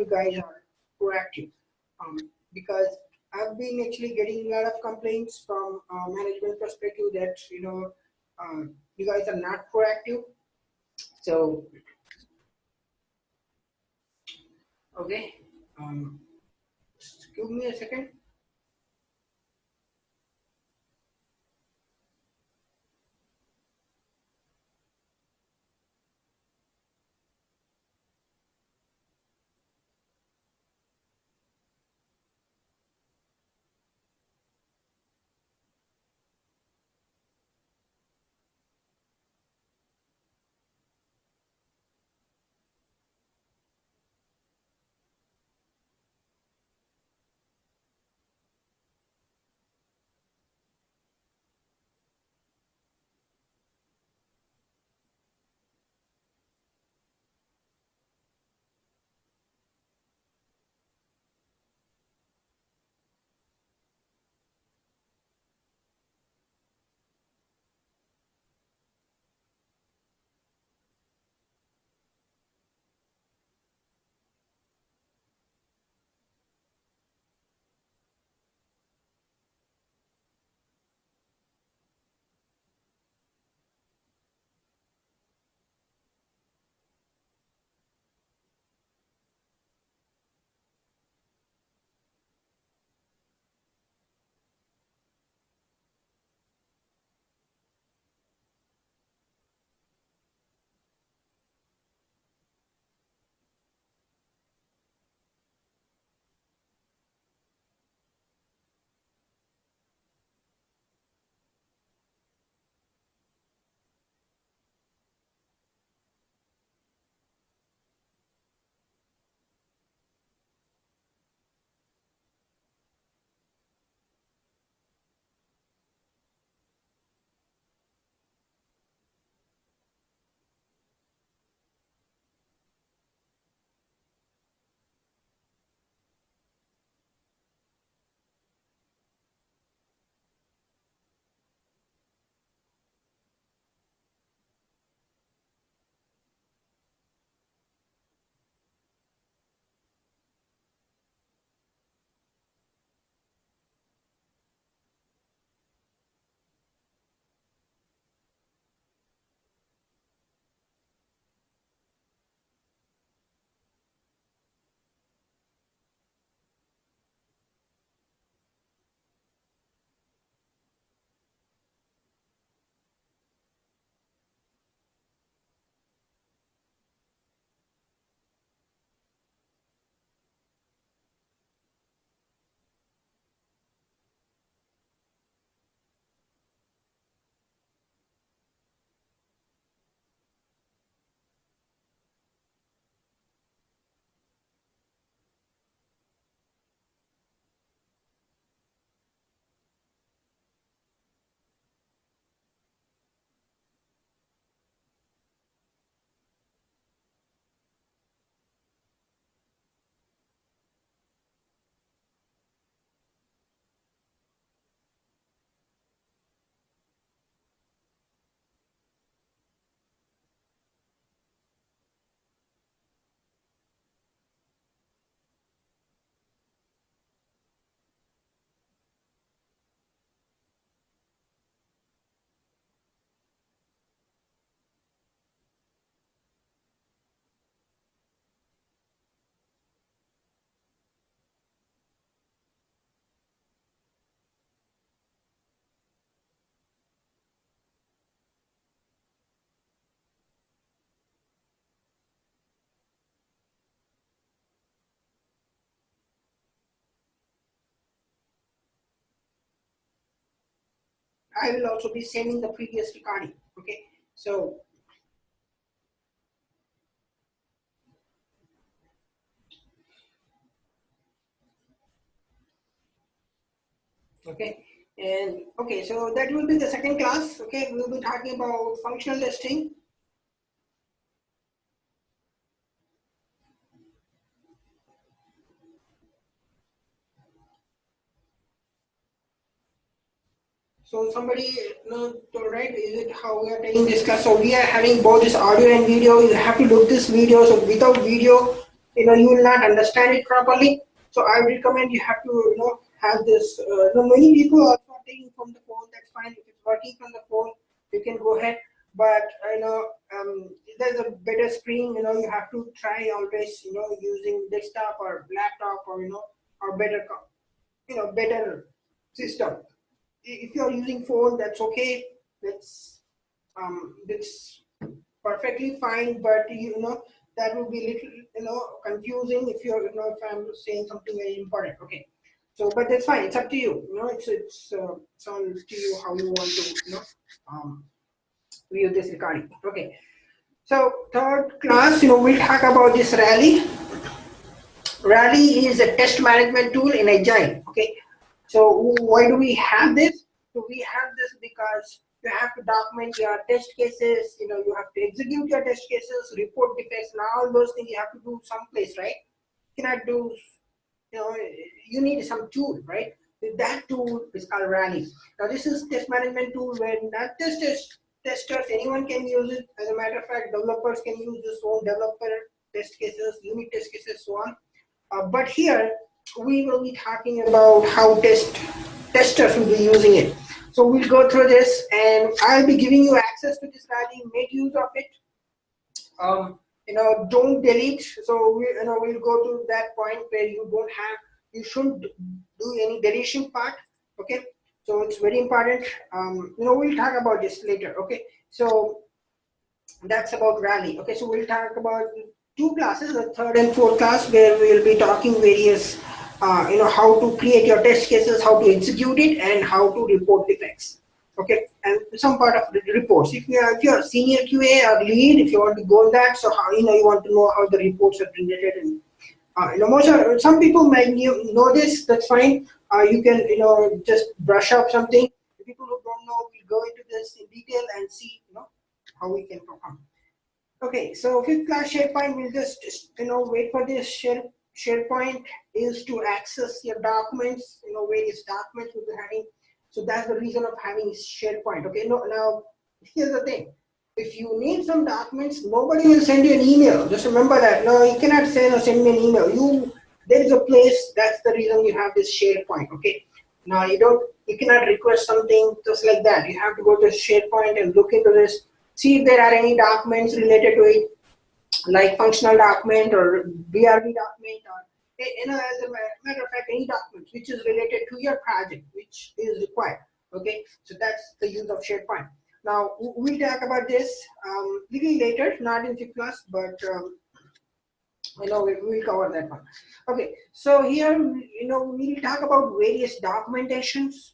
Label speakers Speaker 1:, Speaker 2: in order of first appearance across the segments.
Speaker 1: you guys are proactive. Because I've been actually getting a lot of complaints from management perspective that you guys are not proactive. So okay, just give me a second. I will also be sending the previous recording. Okay, so okay, and okay, so that will be the second class. Okay, we will be talking about functional testing. So somebody to write, is it how we are taking this class? So we are having both this audio and video. You have to look this video. So without video, you will not understand it properly. So I recommend you have to have this. Many people are taking from the phone. That's fine. If it's working from the phone, you can go ahead. But there's a better screen. You have to try always. Using desktop or laptop or better better system. If you're using phone, that's okay. That's perfectly fine. But that will be little confusing if if I'm saying something very important. Okay. So, but that's fine. It's up to you. It's all to you how you want to um, view this recording. Okay. So third class, we'll talk about this Rally. Rally is a test management tool in Agile. Okay. So why do we have this? So we have this because you have to document your test cases. You have to execute your test cases, report defects, and all those things you have to do someplace, right? You cannot do. You need some tool, right? That tool is called Rally. Now this is test management tool where not just testers, anyone can use it. As a matter of fact, developers can use this own developer test cases, unit test cases, so on. But here we will be talking about how testers will be using it. So we'll go through this, and I'll be giving you access to this Rally. Make use of it. Don't delete. So we'll go to that point where you shouldn't do any deletion part. Okay. So it's very important. We'll talk about this later. Okay. So that's about Rally. Okay. So we'll talk about two classes, the third and fourth class, where we'll be talking various, how to create your test cases, how to execute it, and how to report defects. Okay, and some part of the reports. If you're a senior QA or lead, if you want to go on that, so how you want to know how the reports are generated, and some people might know this. That's fine. You can just brush up something. The people who don't know, we'll go into this in detail and see how we can perform. Okay, so fifth class SharePoint, we'll just wait for this. SharePoint is to access your documents, various documents we'll be having. So that's the reason of having SharePoint. Okay, now here's the thing. If you need some documents, nobody will send you an email. Just remember that. No, you cannot send me an email. There is a place. That's the reason you have this SharePoint. Okay. Now you cannot request something just like that. You have to go to SharePoint and look into this. See if there are any documents related to it, like functional document or BRD document, or as a matter of fact, any document which is related to your project, which is required. Okay, so that's the use of SharePoint. Now we'll talk about this little later, not in 6th class, but we'll cover that one. Okay, so here we'll talk about various documentations.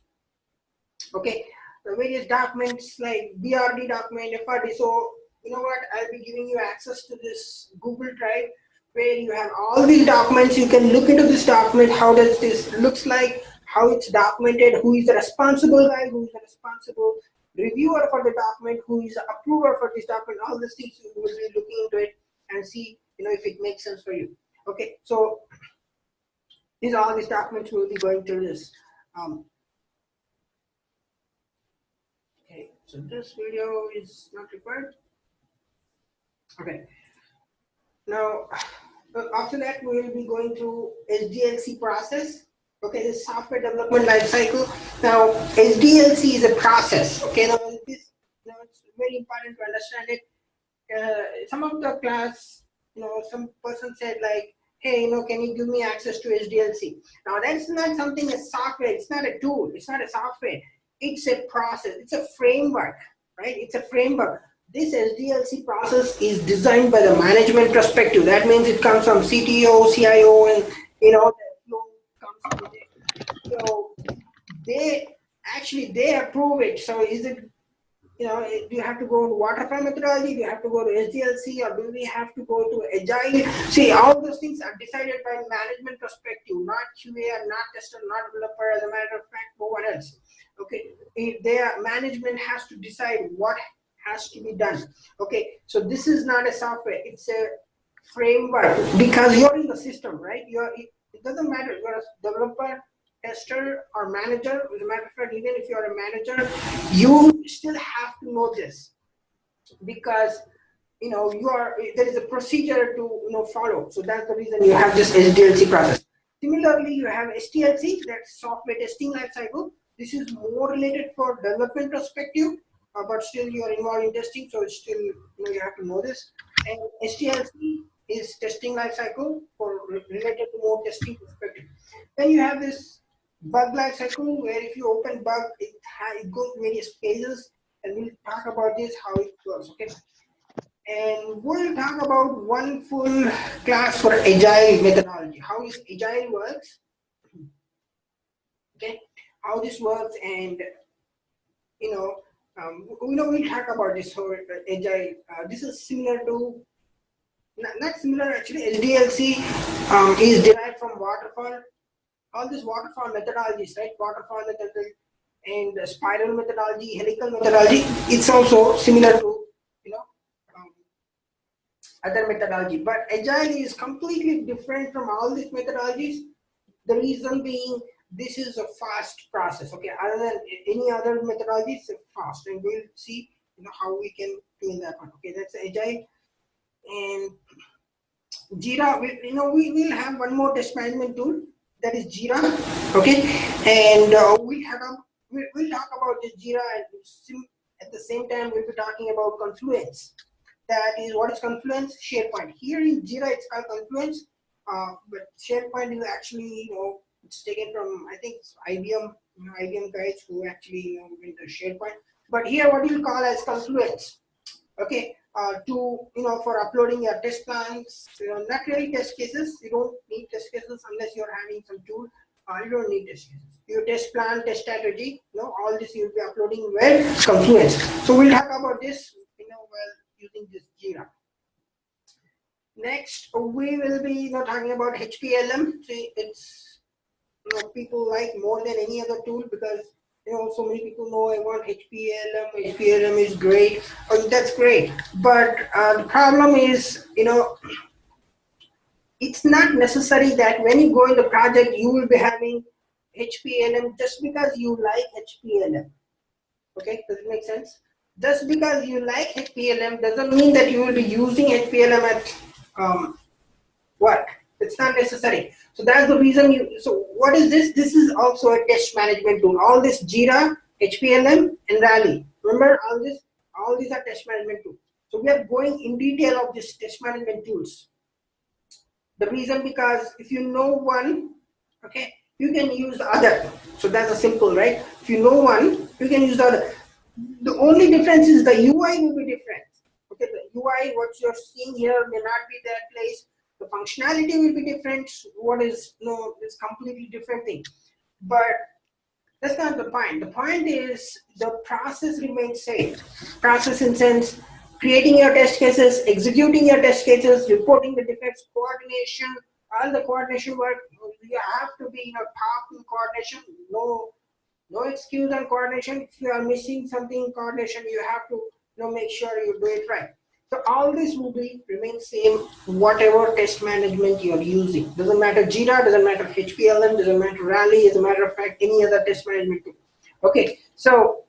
Speaker 1: Okay, the various documents like BRD document, FRD. So I'll be giving you access to this Google Drive where you have all these documents. You can look into this document. How does this looks like? How it's documented? Who is the responsible guy? Who is the responsible reviewer for the document? Who is the approver for this document? All these things you will be looking into it and see if it makes sense for you. Okay, so these are all these documents. We'll be going through this. Okay, so this video is not required. Okay. Now, after that, we will be going through SDLC process. Okay, the software development lifecycle. Now, SDLC is a process. Okay, now it's very important to understand it. Some of the class, some person said like, hey, can you give me access to SDLC? Now, that's not something as software. It's not a tool. It's not a software. It's a process. It's a framework, right? It's a framework. This SDLC process is designed by the management perspective. That means it comes from CTO, CIO, and the flow comes from it. So they approve it. So is it do you have to go to waterfall methodology? Do you have to go to SDLC, or do we have to go to Agile? See, all those things are decided by management perspective, not QA, not tester, not developer. As a matter of fact, no one else. Okay, their management has to decide what has to be done. Okay, so this is not a software; it's a framework, because you're in the system, right? It doesn't matter. You're a developer, tester, or manager. As a matter of fact, even if you're a manager, you still have to know this, because there is a procedure to follow. So that's the reason you have this SDLC process. Similarly, you have STLC, that's software testing life cycle. This is more related for development perspective, but still you are involved in testing, so it's still you have to know this. And STLC is testing life cycle for related to more testing perspective. Then you have this bug life cycle, where if you open bug, it goes various phases, and we'll talk about this how it works. Okay. And we'll talk about one full class for agile methodology, how this agile works, okay, how this works, and we'll talk about this whole agile. This is similar to, not similar actually. SDLC is derived from waterfall. All these waterfall methodologies, right? Waterfall methodology and spiral methodology, helical methodology. It's also similar to other methodology, but agile is completely different from all these methodologies. The reason being, this is a fast process. Okay, other than any other methodology, it's fast, and we'll see how we can do in that one. Okay, that's agile. And Jira, we will have one more test management tool, that is Jira. Okay, and we'll talk about this Jira, and at the same time we'll be talking about Confluence. That is, what is Confluence? SharePoint. Here in Jira, it's called Confluence, but SharePoint is actually, it's taken from, I think, IBM, IBM guys who actually went to SharePoint. But here, what you call as Confluence, okay, for uploading your test plans, not really test cases. You don't need test cases unless you're having some tool. You don't need test cases. Your test plan, test strategy, all this you'll be uploading where? Confluence. So we'll talk about this, while using this Jira. Next, we will be talking about HPLM. See, it's people like more than any other tool, because so many people know I want HPLM. HPLM is great. Oh, that's great, but the problem is it's not necessary that when you go in the project you will be having HPLM just because you like HPLM. Okay, does it make sense? Just because you like HPLM doesn't mean that you will be using HPLM at work. It's not necessary. So that's the reason so what is this? This is also a test management tool. All this Jira, HPLM, and Rally. Remember, all these are test management tools. So we are going in detail of this test management tools. The reason, because if you know one, okay, you can use the other. So that's a simple, right? If you know one, you can use the other. The only difference is the UI will be different. Okay, the UI, what you're seeing here may not be that place. The functionality will be different. What is it's completely different thing. But that's not the point. The point is the process remains same. Process in sense, creating your test cases, executing your test cases, reporting the defects, coordination, all the coordination work. You have to be top in coordination. No excuse on coordination. If you are missing something in coordination, you have to make sure you do it right. So all this will remain same whatever test management you are using. Doesn't matter Jira, doesn't matter HPLM, doesn't matter Rally, as a matter of fact, any other test management tool. Okay, so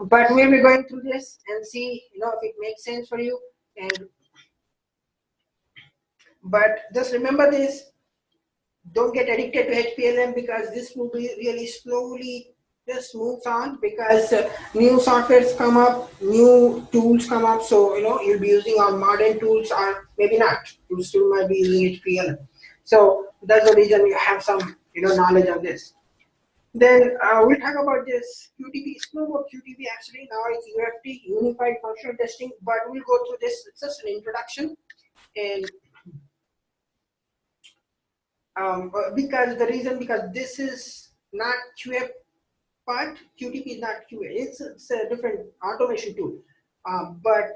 Speaker 1: but we'll be going through this and see if it makes sense for you. But just remember this, don't get addicted to HPLM, because this will be really slowly just moves on, because new softwares come up, new tools come up. So you'll be using our modern tools, or maybe not. You still might be using HPLM. So that's the reason you have some knowledge of this. Then we'll talk about this QTP. It's no more QTP actually. Now it's UFT, Unified Functional Testing. But we'll go through this. It's just an introduction, and because this is not QA part, QTP is not QA. It's a different automation tool. But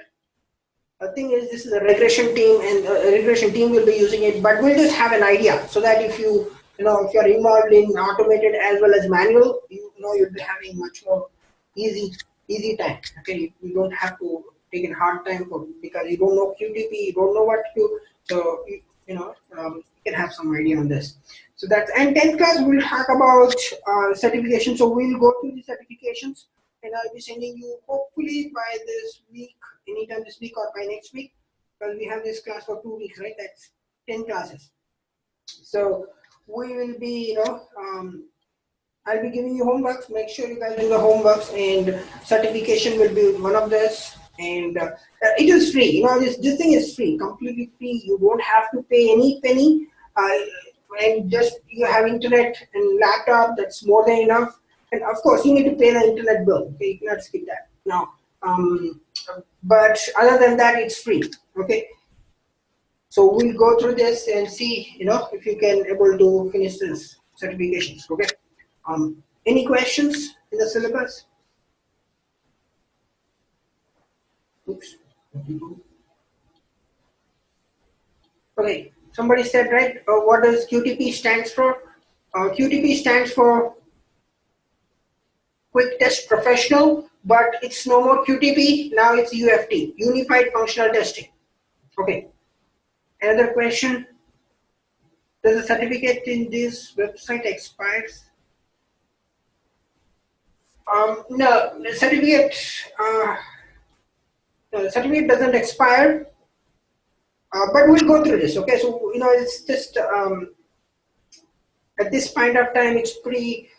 Speaker 1: the thing is, this is a regression team, and a regression team will be using it. But we'll just have an idea, so that if you if you're involved in automated as well as manual, you'll be having much more easy time. Okay, you don't have to take a hard time because you don't know QTP, you don't know what to do. So you can have some idea on this. So that's, and 10th class we'll talk about certification. So we'll go through the certifications, and I'll be sending you hopefully by this week, anytime this week or by next week, because we have this class for 2 weeks, right? That's 10 classes. So we will be, I'll be giving you homeworks. Make sure you guys do the homeworks, and certification will be one of this. And it is free. This thing is free, completely free. You won't have to pay any penny. And just you have internet and laptop. That's more than enough. And of course, you need to pay the internet bill. Okay, you cannot skip that. Now, but other than that, it's free. Okay. So we'll go through this and see, if you can able to finish this certifications. Okay. Any questions in the syllabus? Oops. Okay. Somebody said, right? What does QTP stands for? QTP stands for Quick Test Professional, but it's no more QTP. Now it's UFT, Unified Functional Testing. Okay. Another question. Does the certificate in this website expires? No, the certificate doesn't expire, but we'll go through this. Okay, so it's just at this point of time, it's pretty.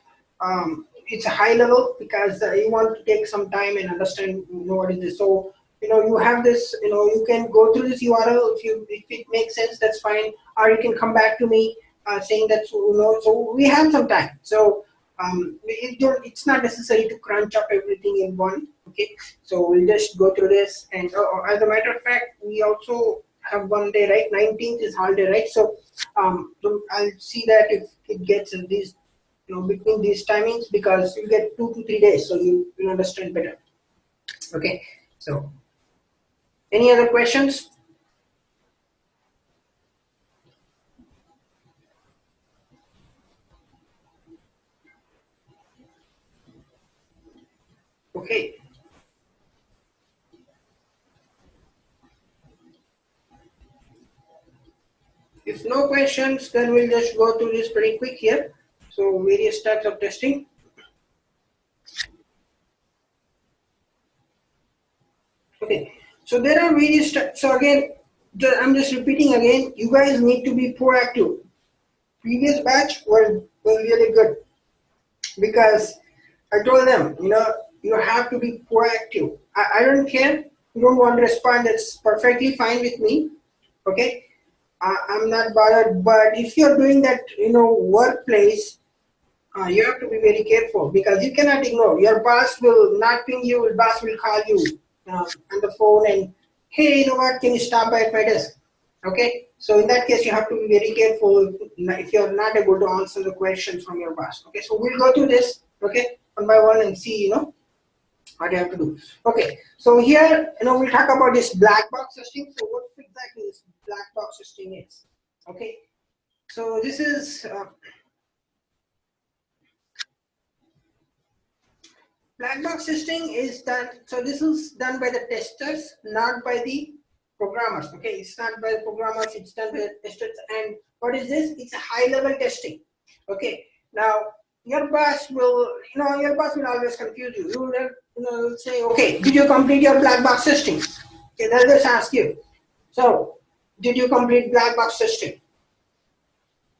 Speaker 1: It's a high level because you want to take some time and understand what is this. So you have this. You can go through this URL if it makes sense. That's fine, or you can come back to me saying that So we have some time. So. It's not necessary to crunch up everything in one. Okay, so we'll just go through this. And as a matter of fact, we also have one day, right? 19th is holiday, right? So I'll see that if it gets in these, between these timings, because you get 2 to 3 days, so you will understand better. Okay, so any other questions? Okay. If no questions, then we'll just go through this pretty quick here. So various types of testing. Okay, so there are various types. So again, I'm just repeating again, you guys need to be proactive. Previous batch was really good because I told them, you have to be proactive. I don't care. You don't want to respond. That's perfectly fine with me. Okay, I'm not bothered. But if you're doing that, workplace, you have to be very careful because you cannot ignore. Your boss will not ping you. Your boss will call you on the phone and, hey, you know what? Can you stop by at my desk? Okay. So in that case, you have to be very careful if you're not able to answer the questions from your boss. Okay. So we'll go through this. Okay, one by one and see, what you have to do. Okay. So here, we'll talk about this black box testing. So what exactly this black box testing is? Okay. So this is. Black box testing is done, so this is done by the testers, not by the programmers. Okay, it's not by the programmers, it's done by the testers. And what is this? It's a high level testing. Okay, now your boss will, always confuse you. You will say, okay, did you complete your black box testing? Okay, they'll just ask you. So, did you complete black box testing?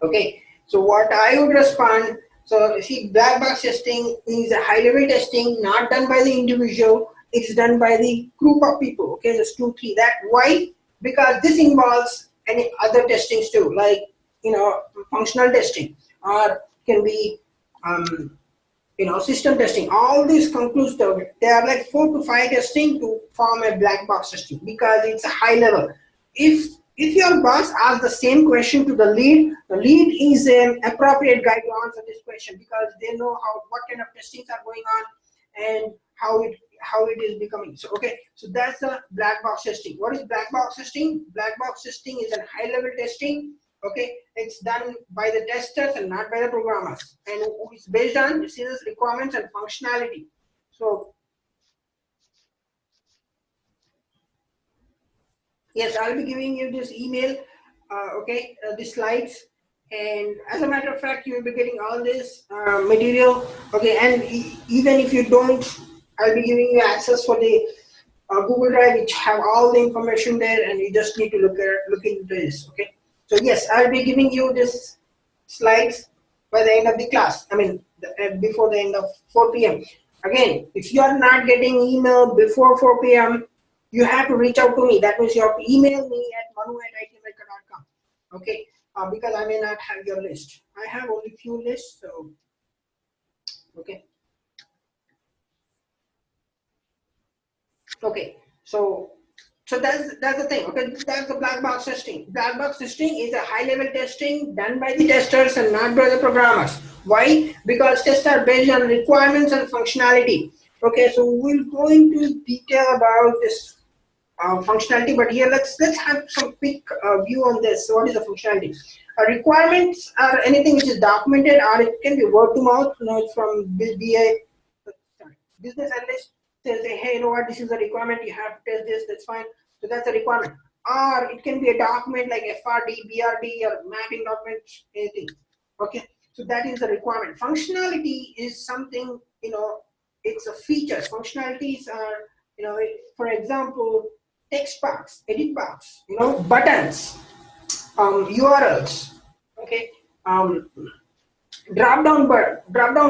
Speaker 1: Okay, so what I would respond. So see, black box testing is a high level testing, not done by the individual. It's done by the group of people. Okay, there's 2, 3. That why? Because this involves any other testings too, like functional testing, or can be system testing. All these concludes there are like 4 to 5 testing to form a black box testing because it's a high level. If your boss asks the same question to the lead is an appropriate guy to answer this question because they know what kind of testings are going on and how it is becoming. So okay, so that's the black box testing. What is black box testing? Black box testing is a high level testing. Okay, it's done by the testers and not by the programmers, and it's based on business requirements and functionality. So yes, I'll be giving you this email, the slides, and as a matter of fact, you will be getting all this material, okay, and even if you don't I'll be giving you access for the Google Drive, which have all the information there, and you just need to look into this. Okay. So yes, I'll be giving you this slides by the end of the class. I mean, before the end of 4 p.m. Again, if you are not getting email before 4 p.m., you have to reach out to me. That means you have to email me at manu@itamerika.com. Okay, because I may not have your list. I have only few lists, so okay. Okay, so that's the thing. Okay, that's the black box testing. Black box testing is a high-level testing done by the testers and not by the programmers. Why? Because tests are based on requirements and functionality. Okay, so we'll go into detail about this functionality, but here let's have some quick view on this. So what is the functionality? Requirements are anything which is documented, or it can be word to mouth. You know, from BA business analyst say, hey, you know what, this is a requirement, you have to test this, that's fine. So that's a requirement. Or it can be a document like FRD, BRD, or mapping document, anything. Okay, so that is the requirement. Functionality is something, you know, it's a features. Functionalities are, you know, for example, text box, edit box, you know, buttons, URLs, okay, drop down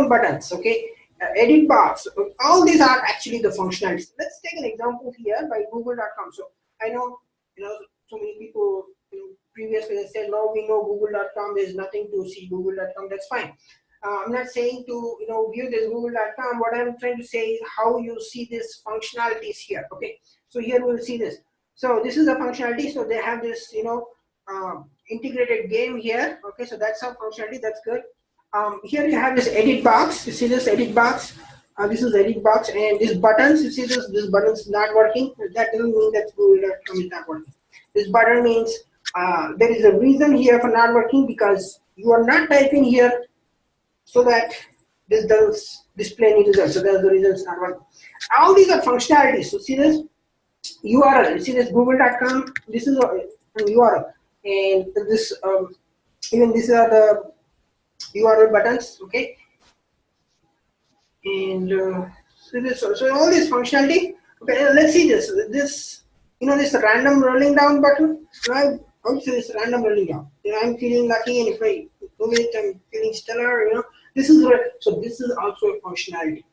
Speaker 1: buttons, okay, edit box. All these are actually the functionalities. Let's take an example here by google.com. So I know, you know, so many people, you know, previously they said, no, we know google.com, there's nothing to see google.com. That's fine. I'm not saying to, you know, view this google.com. What I'm trying to say is how you see this functionalities here. Okay, so here we'll see this. So this is a functionality. So they have this, you know, integrated game here. Okay, so that's our functionality. That's good. Here you have this edit box. You see this edit box. This is edit box, and these buttons. You see this button is not working. That doesn't mean that google.com is not working. This button means there is a reason here for not working, because you are not typing here so that this does display any results. So that's the reason it's not working. All these are functionalities. So see this URL. You see this google.com. This is an URL, and this even these are the URL buttons. Okay, and so all this functionality. Okay, let's see this. This, you know, this random rolling down button. Right? Also this random rolling down. You know, I'm feeling lucky, and if I do it, I'm feeling stellar. You know, this is what. So this is also a functionality.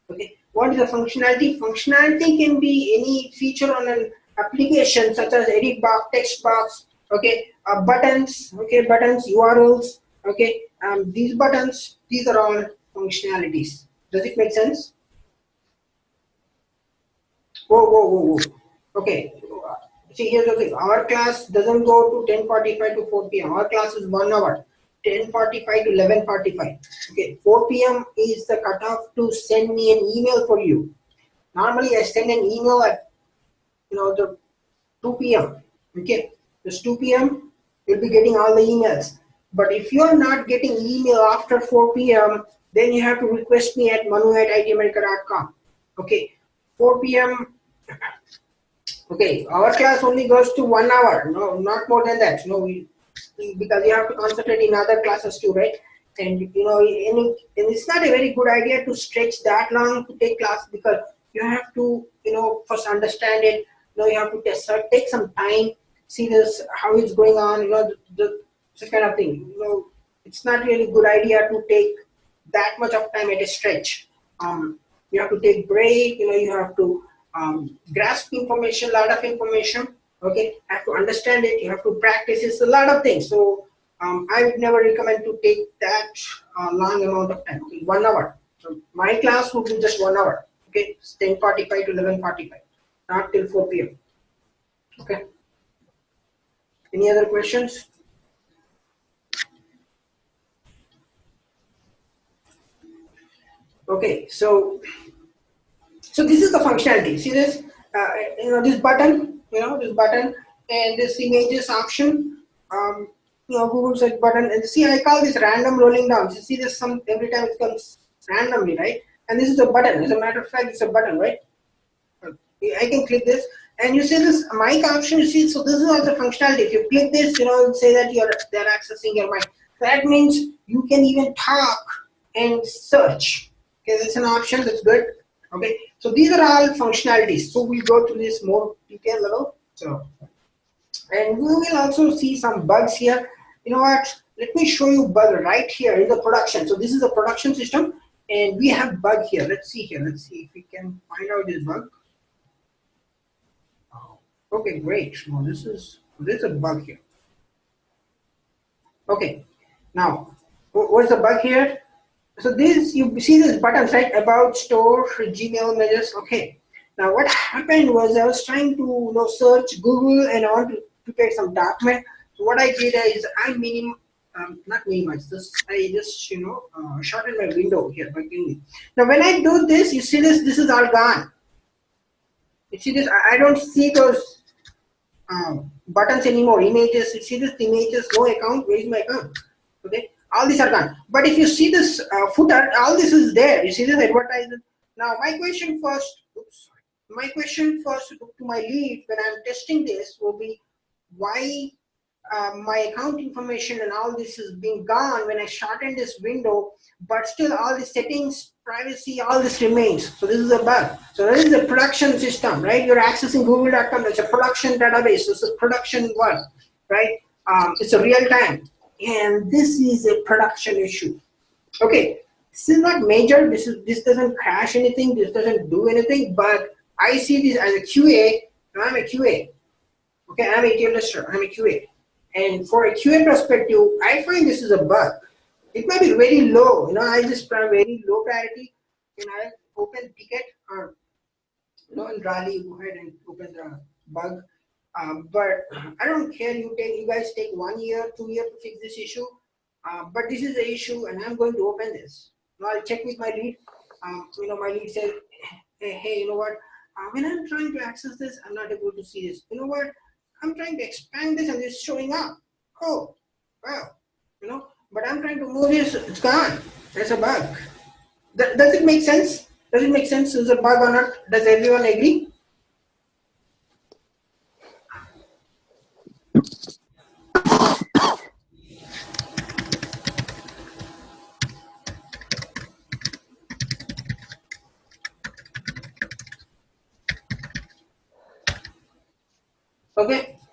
Speaker 1: Okay, what is the functionality? Functionality can be any feature on an application, such as edit box, text box. Okay, buttons. Okay, buttons, URLs. Okay, these buttons. These are all functionalities. Does it make sense? Whoa. Okay. See, here's the thing. Our class doesn't go to 10:45 to 4 p.m. Our class is 1 hour, 10:45 to 11:45. Okay, 4 p.m. is the cutoff to send me an email for you. Normally, I send an email at, you know, the 2 p.m. Okay, just 2 p.m. You'll be getting all the emails. But if you are not getting email after 4 p.m., then you have to request me at manu@itamerika.com. Okay, 4 p.m. Okay, our class only goes to 1 hour. No, not more than that. No, because you have to concentrate in other classes too, right? And you know, and it's not a very good idea to stretch that long to take class, because you have to, you know, first understand it. You know, you have to take some time, see this, how it's going on. You know, the kind of thing. You know, it's not really good idea to take that much of time at a stretch. You have to take break. You know, you have to grasp information, a lot of information. Okay, have to understand it. You have to practice. It's a lot of things. So I would never recommend to take that long amount of time. Okay, 1 hour. So my class would be just 1 hour. Okay, it's 10:45 to 11:45, not till 4 p.m. Okay. Any other questions? Okay, so this is the functionality. See this, you know, this button, you know, this button, and this images option, you know, Google search button, and see, I call this random rolling down. You see this, every time it comes randomly, right? And this is a button. As a matter of fact, it's a button, right? I can click this, and you see this mic option. You see, so this is also functionality. If you click this, you know, say that they're accessing your mic. That means you can even talk and search. Okay, that's an option. That's good. Okay, so these are all functionalities. So we'll go to this more detail level. So, and we will also see some bugs here. You know what? Let me show you bug right here in the production. So this is a production system, and we have bug here. Let's see here. Let's see if we can find out this bug. Okay, great. Now there's a bug here. Okay, now what's the bug here? So this, you see this buttons, right? About, store, Gmail messages. Okay. Now what happened was I was trying to search Google and I want to prepare some document. So what I did is I not minimize this. I just shorten my window here by doing it. Now when I do this, you see this is all gone. You see this? I don't see those buttons anymore. Images. You see this images? No account. Where is my account? Okay. All these are gone. But if you see this footer, all this is there. You see this advertisement. Now my question first. My question first to my lead when I'm testing this will be why my account information and all this is being gone when I shorten this window, but still all the settings, privacy, all this remains. So this is a bug. So this is a production system, right? You're accessing google.com. It's a production database. It's a production one, right? It's a real time. And this is a production issue. Okay, this is not major. This doesn't crash anything. This doesn't do anything. But I see this as a QA. I'm a QA. Okay, I'm a tier lister. I'm a QA. And for a QA perspective, I find this is a bug. It might be very low. I just try very low priority. And I open ticket or in Rally, go ahead and open the bug. But I don't care. You guys take 1 year, 2 years to fix this issue. But this is the issue, and I'm going to open this. Now I'll check with my lead. My lead says, hey, you know what? When I'm trying to access this, I'm not able to see this. You know what? I'm trying to expand this, and it's showing up. Oh, wow. But I'm trying to move this. It's gone. There's a bug. Does it make sense? Does it make sense? Is a bug or not? Does everyone agree?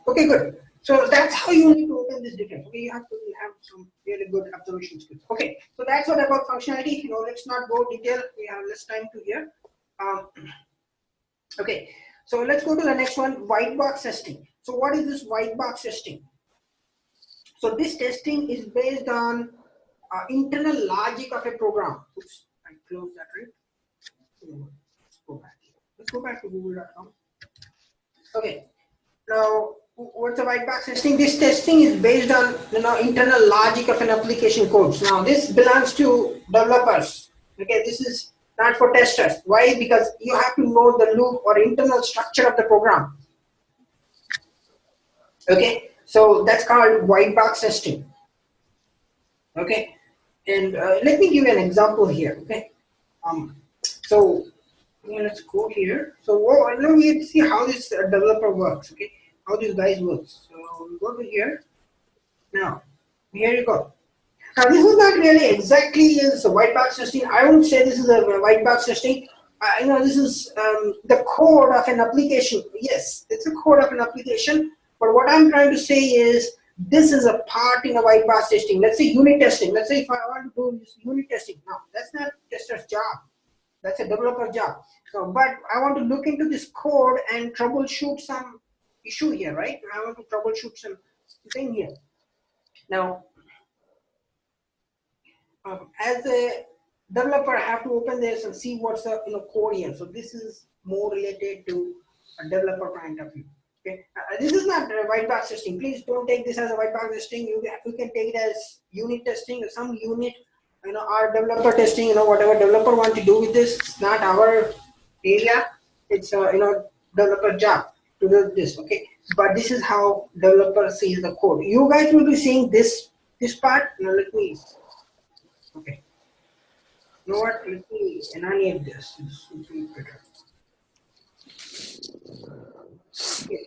Speaker 1: Okay, good. So that's how you need to open this difference. Okay, you have to have some really good observation skills. Okay, so that's what about functionality. Let's not go detail. We have less time to hear. Okay, so let's go to the next one, white box testing. So what is this white box testing? So this testing is based on internal logic of a program. Oops, I closed that, right? Let's go back. Let's go back to google.com. Okay. Now, what's the white box testing? This testing is based on internal logic of an application code. Now, this belongs to developers. Okay, this is not for testers. Why? Because you have to know the loop or internal structure of the program. Okay, so that's called white box testing. Okay, and let me give you an example here. Okay, so let's go here. So now we see how this developer works. Okay, how this guys works. So we go to here. Now, here you go. Now this is not really exactly is a white box testing. I wouldn't say this is a white box testing. This is the code of an application. Yes, it's a code of an application. But what I'm trying to say is this is a part in a white box testing. Let's say unit testing. Let's say if I want to do this unit testing. Now, that's not tester's job. That's a developer job. So, but I want to look into this code and troubleshoot some issue here, right? I want to troubleshoot some thing here. Now, as a developer, I have to open this and see what's the code here. So this is more related to a developer point of view. Okay, this is not white box testing. Please don't take this as a white box testing. You can take it as unit testing or some unit. Our developer testing. Whatever developer want to do with this, it's not our area. It's developer job to do this. Okay, but this is how developer sees the code. You guys will be seeing this part. Now let me. Okay. You know what? Let me annihilate this. This will be better. Okay.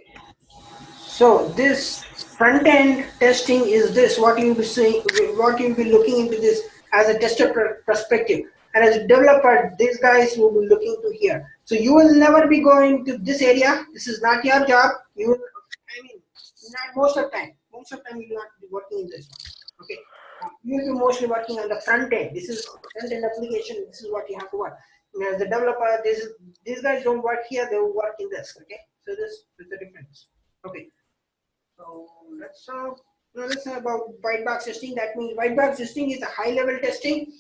Speaker 1: So this front end testing is this. What you'll be seeing. What you'll be looking into this as a tester perspective. And as a developer, these guys will be looking to here. So you will never be going to this area. This is not your job. You will, I mean, not most of the time. Most of the time you will not be working in this one. Okay. You will be mostly working on the front end. This is front end application. This is what you have to work. And as a developer, these guys don't work here. They will work in this. Okay. So this is the difference. Okay. So let's say about white box testing. That means white box testing is a high level testing.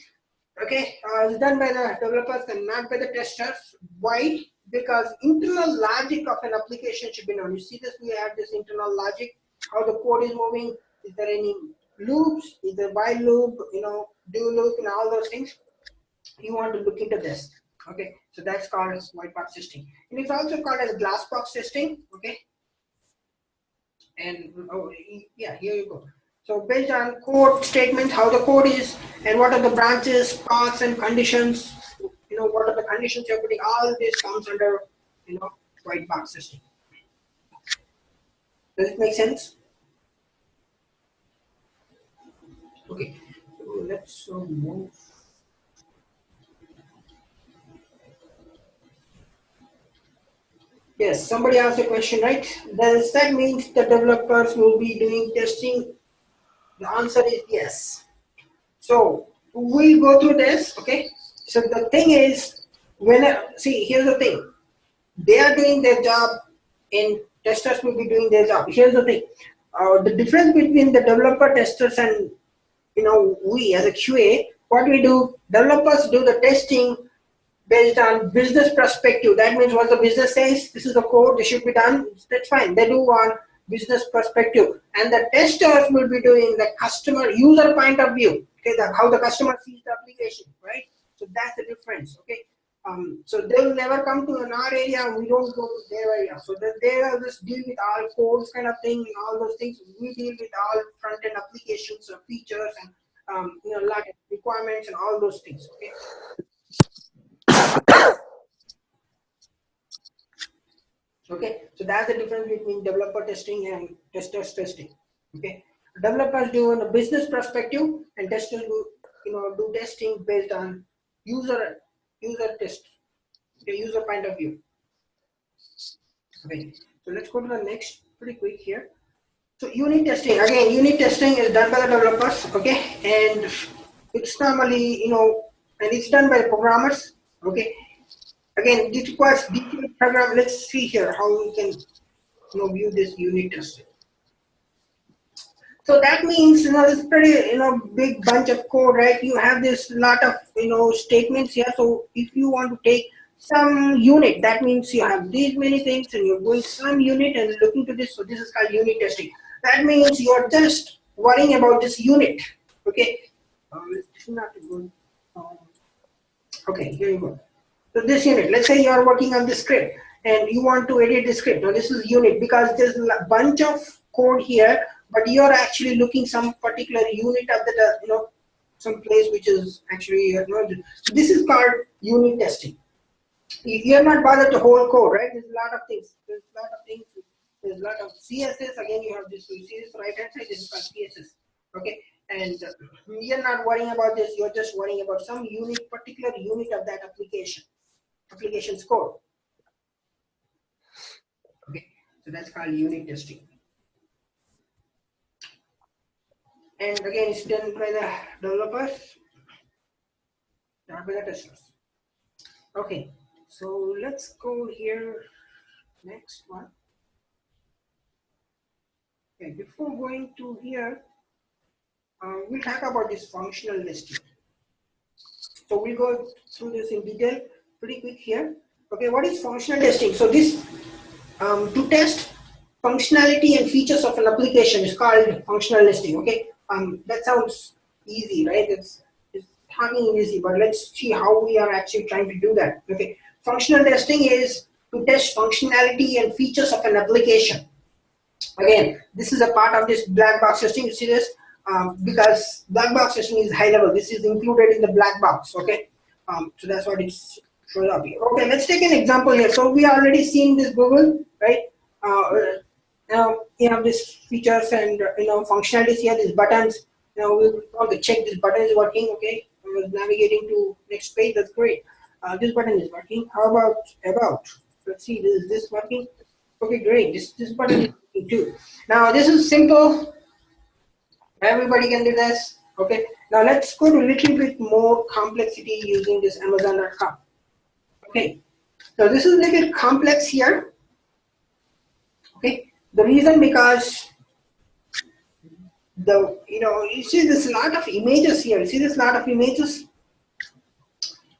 Speaker 1: Okay, it's done by the developers and not by the testers. Why? Because internal logic of an application should be known. You see this, we have this internal logic, how the code is moving. Is there any loops? Is there while loop, do loop and all those things? You want to look into this. Okay, so that's called white box testing. And it's also called as glass box testing. Okay. And yeah, here you go. So based on code statements, how the code is, and what are the branches, paths, and conditions, what are the conditions you're putting, all this comes under, white box testing. Does it make sense? Okay, so let's move. Yes, somebody asked a question, right? Does that mean the developers will be doing testing? The answer is yes. So we'll go through this, okay? So the thing is, see, here's the thing. They are doing their job and testers will be doing their job. Here's the thing. The difference between the developer, testers, and we as a QA, what we do, developers do the testing based on business perspective. That means what the business says, this is the code, this should be done, that's fine. They do on business perspective. And the testers will be doing the customer user point of view, okay, how the customer sees the application, right? So that's the difference, okay? So they will never come to our area, we don't go to their area. So that they just deal with all codes kind of thing and all those things. We deal with all front-end applications or features and a lot of requirements and all those things, okay? Okay, so that's the difference between developer testing and testers testing. Okay, developers do on a business perspective, and testers do do testing based on user test, the user point of view. Okay, so let's go to the next pretty quick here. So unit testing, again, unit testing is done by the developers. Okay, and it's normally and it's done by the programmers. Okay. Again, this requires detailed program. Let's see here how we can view this unit testing. So that means it's pretty big bunch of code, right? You have this lot of statements here. So if you want to take some unit, that means you have these many things and you're going some unit and looking to this. So this is called unit testing. That means you're just worrying about this unit. Okay. This is not good. Okay, here you go. So this unit, let's say you are working on this script and you want to edit the script. Now this is unit because there's a bunch of code here, but you're actually looking some particular unit of the some place which is actually so this is called unit testing. You're not bothered the whole code, right? There's a lot of things. There's a lot of things. There's a lot of CSS. Again, you have this CSS right hand side. This is called CSS. Okay. And you're not worrying about this, you're just worrying about some particular unit of that application's code. Okay, so that's called unit testing. And again, it's done by the developers, not by the testers. Okay, so let's go here, next one. Okay, before going to here, we'll talk about this functional testing. So we'll go through this in detail pretty quick here. Okay, what is functional testing? So this, to test functionality and features of an application is called functional testing. Okay, that sounds easy, right? It's talking easy, but let's see how we are actually trying to do that. Okay, functional testing is to test functionality and features of an application. Again, this is a part of this black box testing. You see this? Because black box testing is high level. This is included in the black box. Okay, so that's what it's showing up here. Okay, let's take an example here. So we already seen this Google, right? You have these features and functionalities here. These buttons. We want to check this button is working. Okay, was navigating to next page. That's great. This button is working. How about about? Let's see. Is this working? Okay, great. This button is working too. Now this is simple. Everybody can do this. Okay. Now let's go to a little bit more complexity using this Amazon.com. Okay. So this is a little complex here. Okay. The reason because you see this lot of images here. You see this lot of images.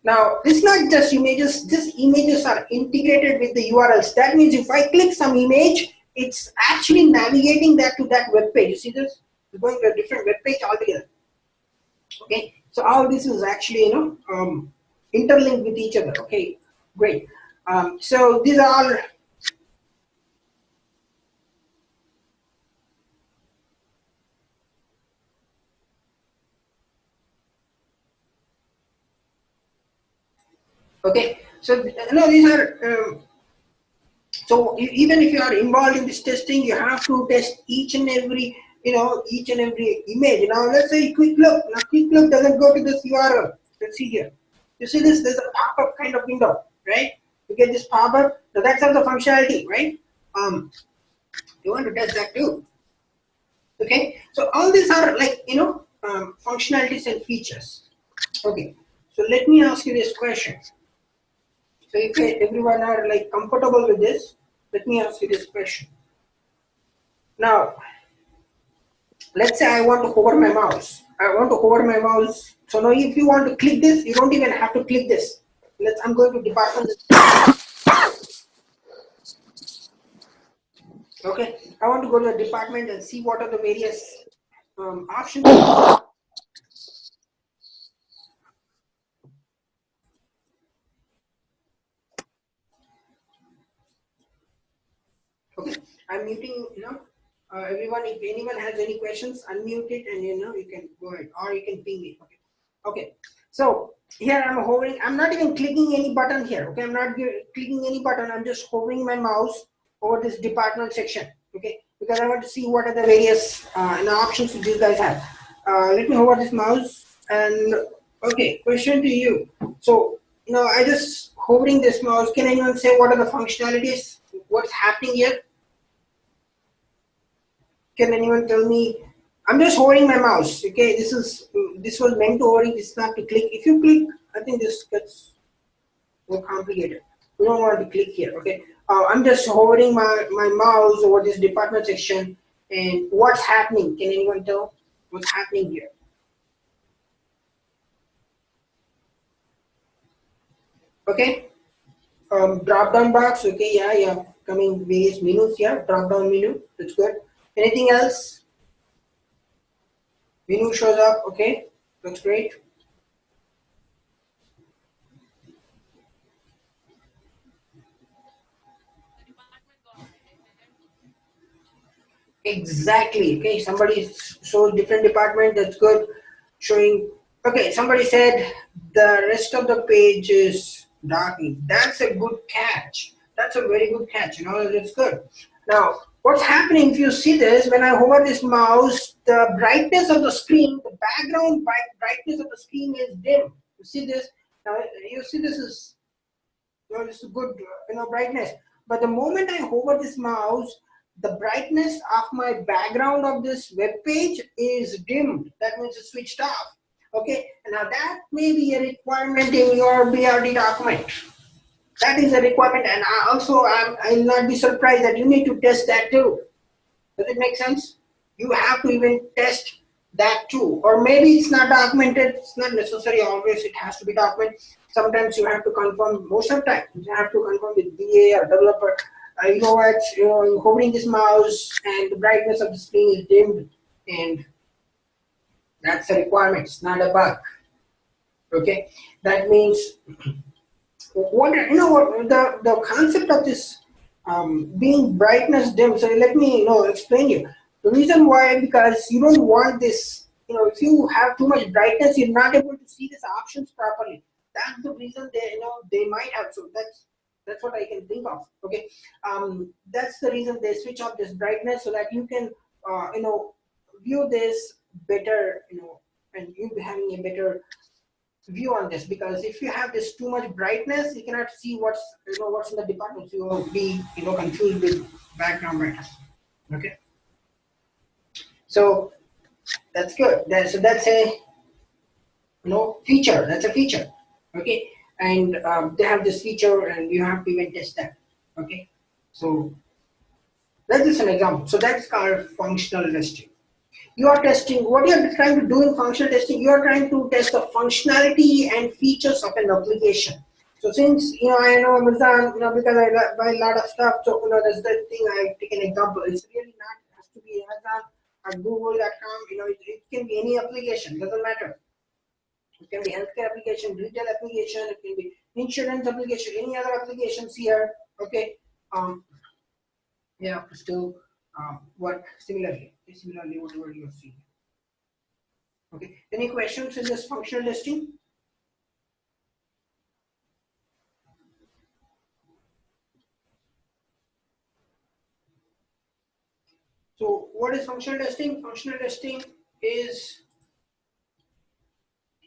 Speaker 1: Now it's not just images. These images are integrated with the URLs. That means if I click some image, it's actually navigating that to that web page. You see this? It's going to a different web page altogether. Okay, so all this is actually interlinked with each other. Okay, great. So these are all okay. So these are so even if you are involved in this testing, you have to test each and every image. Now let's say quick look. Now quick look doesn't go to this URL. Let's see here. You see this? There's a pop-up kind of window, right? You get this pop-up. So that's how the functionality, right? You want to test that too. Okay. So all these are like functionalities and features. Okay. So let me ask you this question. So if everyone are like comfortable with this, let me ask you this question. Now, let's say I want to hover my mouse. So now if you want to click this, you don't even have to click this. I'm going to department. Okay, I want to go to the department and see what are the various options. Okay, I'm muting, everyone. If anyone has any questions, unmute it and you can go ahead, or you can ping me. Okay. Okay. So here I'm hovering. I'm not even clicking any button here. Okay, I'm not clicking any button. I'm just hovering my mouse over this department section. Okay, because I want to see what are the various options these guys have. Let me hover this mouse and okay. Question to you. So I just hovering this mouse. Can anyone say what are the functionalities? What's happening here? Can anyone tell me? I'm just hovering my mouse. Okay, this was meant to hovering. This is not to click. If you click, I think this gets more complicated. We don't want to click here. Okay, I'm just hovering my mouse over this department section, and what's happening? Can anyone tell what's happening here? Okay, drop down box. Okay, yeah, coming various menus here. Drop down menu. That's good. Anything else? Menu shows up. Okay, that's great. Exactly. Okay, somebody shows different department. That's good. Showing. Okay, somebody said the rest of the page is darkened. That's a good catch. That's a very good catch. That's good. Now, what's happening if you see this? When I hover this mouse, the brightness of the screen, the background brightness of the screen is dim. You see this? Now, you see this is this is good brightness. But the moment I hover this mouse, the brightness of my background of this web page is dimmed. That means it's switched off. Okay, now that may be a requirement in your BRD document. That is a requirement, and I'll not be surprised that you need to test that too. Does it make sense? You have to even test that too. Or maybe it's not documented. It's not necessary always it has to be documented. Sometimes you have to confirm. Most of the time you have to confirm with BA or developer. You know what? You're hovering this mouse and the brightness of the screen is dimmed, and that's a requirement. It's not a bug. Okay, that means what the concept of this being brightness dim. So let me explain you the reason why. Because you don't want this. If you have too much brightness, you're not able to see these options properly. That's the reason they might have. So that's what I can think of. Okay, that's the reason they switch off this brightness so that you can view this better. And you having a better view on this, because if you have this too much brightness, you cannot see what's what's in the department. You will be confused with background brightness. Okay, so that's good. So that's a feature. That's a feature. Okay, and they have this feature, and you have to even test that. Okay, so that's just an example. So that's called functional testing. You are testing, what you are trying to do in functional testing, you are trying to test the functionality and features of an application. So since I know Amazon, because I buy a lot of stuff, so that's the thing. I take an example. It's really not has to be Amazon or Google.com. It can be any application. Doesn't matter. It can be healthcare application, retail application. It can be insurance application. Any other applications here. Okay. Yeah, still work similarly. Similarly, whatever you see. Okay. Any questions in this functional testing? So what is functional testing? Functional testing is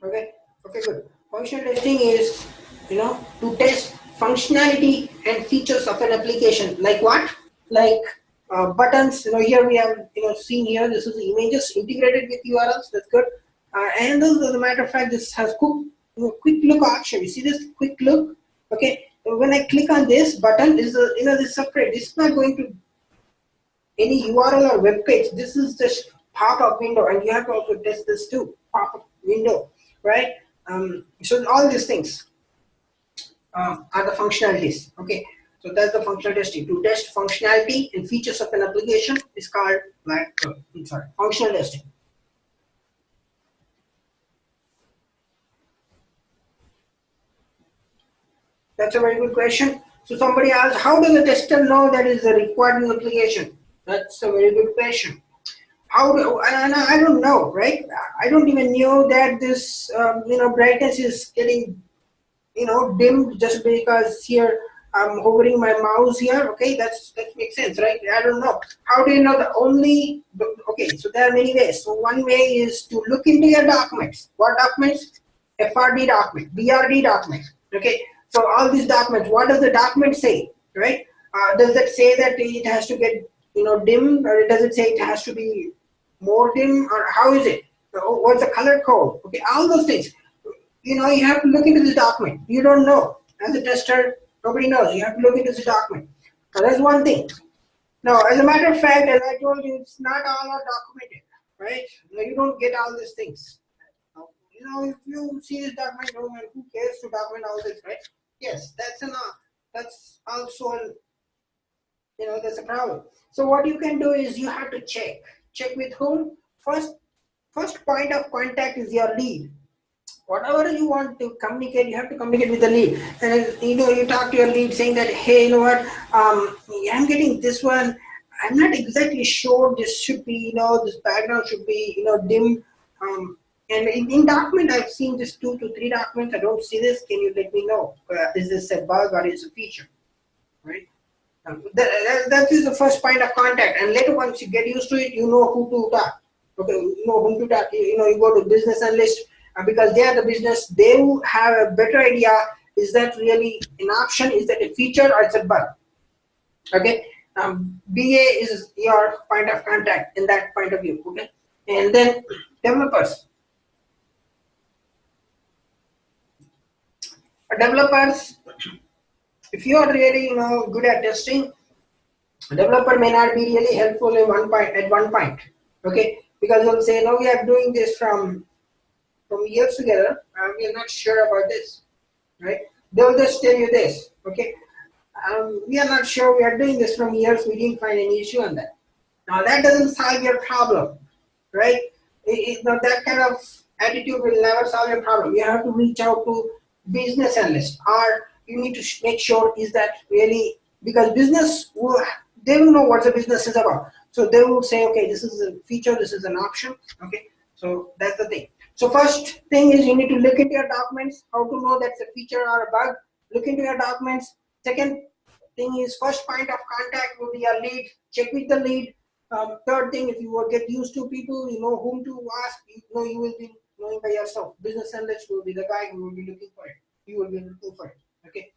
Speaker 1: okay. Okay, good. Functional testing is to test functionality and features of an application. Like what? Like buttons. Here we have seen here. This is the images integrated with URLs. That's good. And as a matter of fact, this has quick look option. You see this quick look? Okay. When I click on this button, this is this separate. This is not going to any URL or web page. This is just pop-up window, and you have to also test this too. Pop-up window, right? So all these things are the functionalities. Okay, so that's the functional testing. To test functionality and features of an application is called functional testing. That's a very good question. So somebody asked, how does a tester know that is a required new application? That's a very good question. And I don't know, right? I don't even know that this brightness is getting dimmed just because here I'm hovering my mouse here. Okay, that makes sense, right? I don't know. How do you know okay, so there are many ways. So one way is to look into your documents. What documents? FRD document, BRD document. Okay, so all these documents, what does the document say, right? Does it say that it has to get dim, or does it say it has to be more dim, or how is it? What's the color code? Okay, all those things. You have to look into this document. You don't know. As a tester, nobody knows. You have to look into this document. Now, that's one thing. Now, as a matter of fact, as I told you, it's not all are documented, right? You don't get all these things. If you see this document, who cares to document all this, right? Yes, that's also that's a problem. So what you can do is you have to check. Check with whom? First point of contact is your lead. Whatever you want to communicate, you have to communicate with the lead. And you talk to your lead saying that, hey, you know what, I'm getting this one. I'm not exactly sure this should be, this background should be, dim. And in document, I've seen this 2 to 3 documents. I don't see this. Can you let me know? Is this a bug or is it a feature? Right? That is the first point of contact. And later, once you get used to it, you know who to talk. Okay, you know whom to talk. You go to business analyst because they are the business. They will have a better idea. Is that really an option? Is that a feature or it's a bug? Okay. BA is your point of contact in that point of view. Okay, and then developers. Developers, if you are really good at testing, a developer may not be really helpful at one point. Okay, because they'll say, no, we are doing this from years together, we are not sure about this, right? They'll just tell you this, okay? We are not sure, we are doing this from years, we didn't find any issue on that. Now that doesn't solve your problem, right? That kind of attitude will never solve your problem. You have to reach out to business analyst, or you need to make sure is that really, because they will know what the business is about. So they will say, okay, this is a feature, this is an option, okay? So that's the thing. So first thing is you need to look into your documents, how to know that's a feature or a bug. Look into your documents. Second thing is first point of contact will be your lead. Check with the lead. Third thing, if you will get used to people, you know whom to ask. You will be knowing by yourself. Business analyst will be the guy who will be looking for it. You will be looking for it. Okay.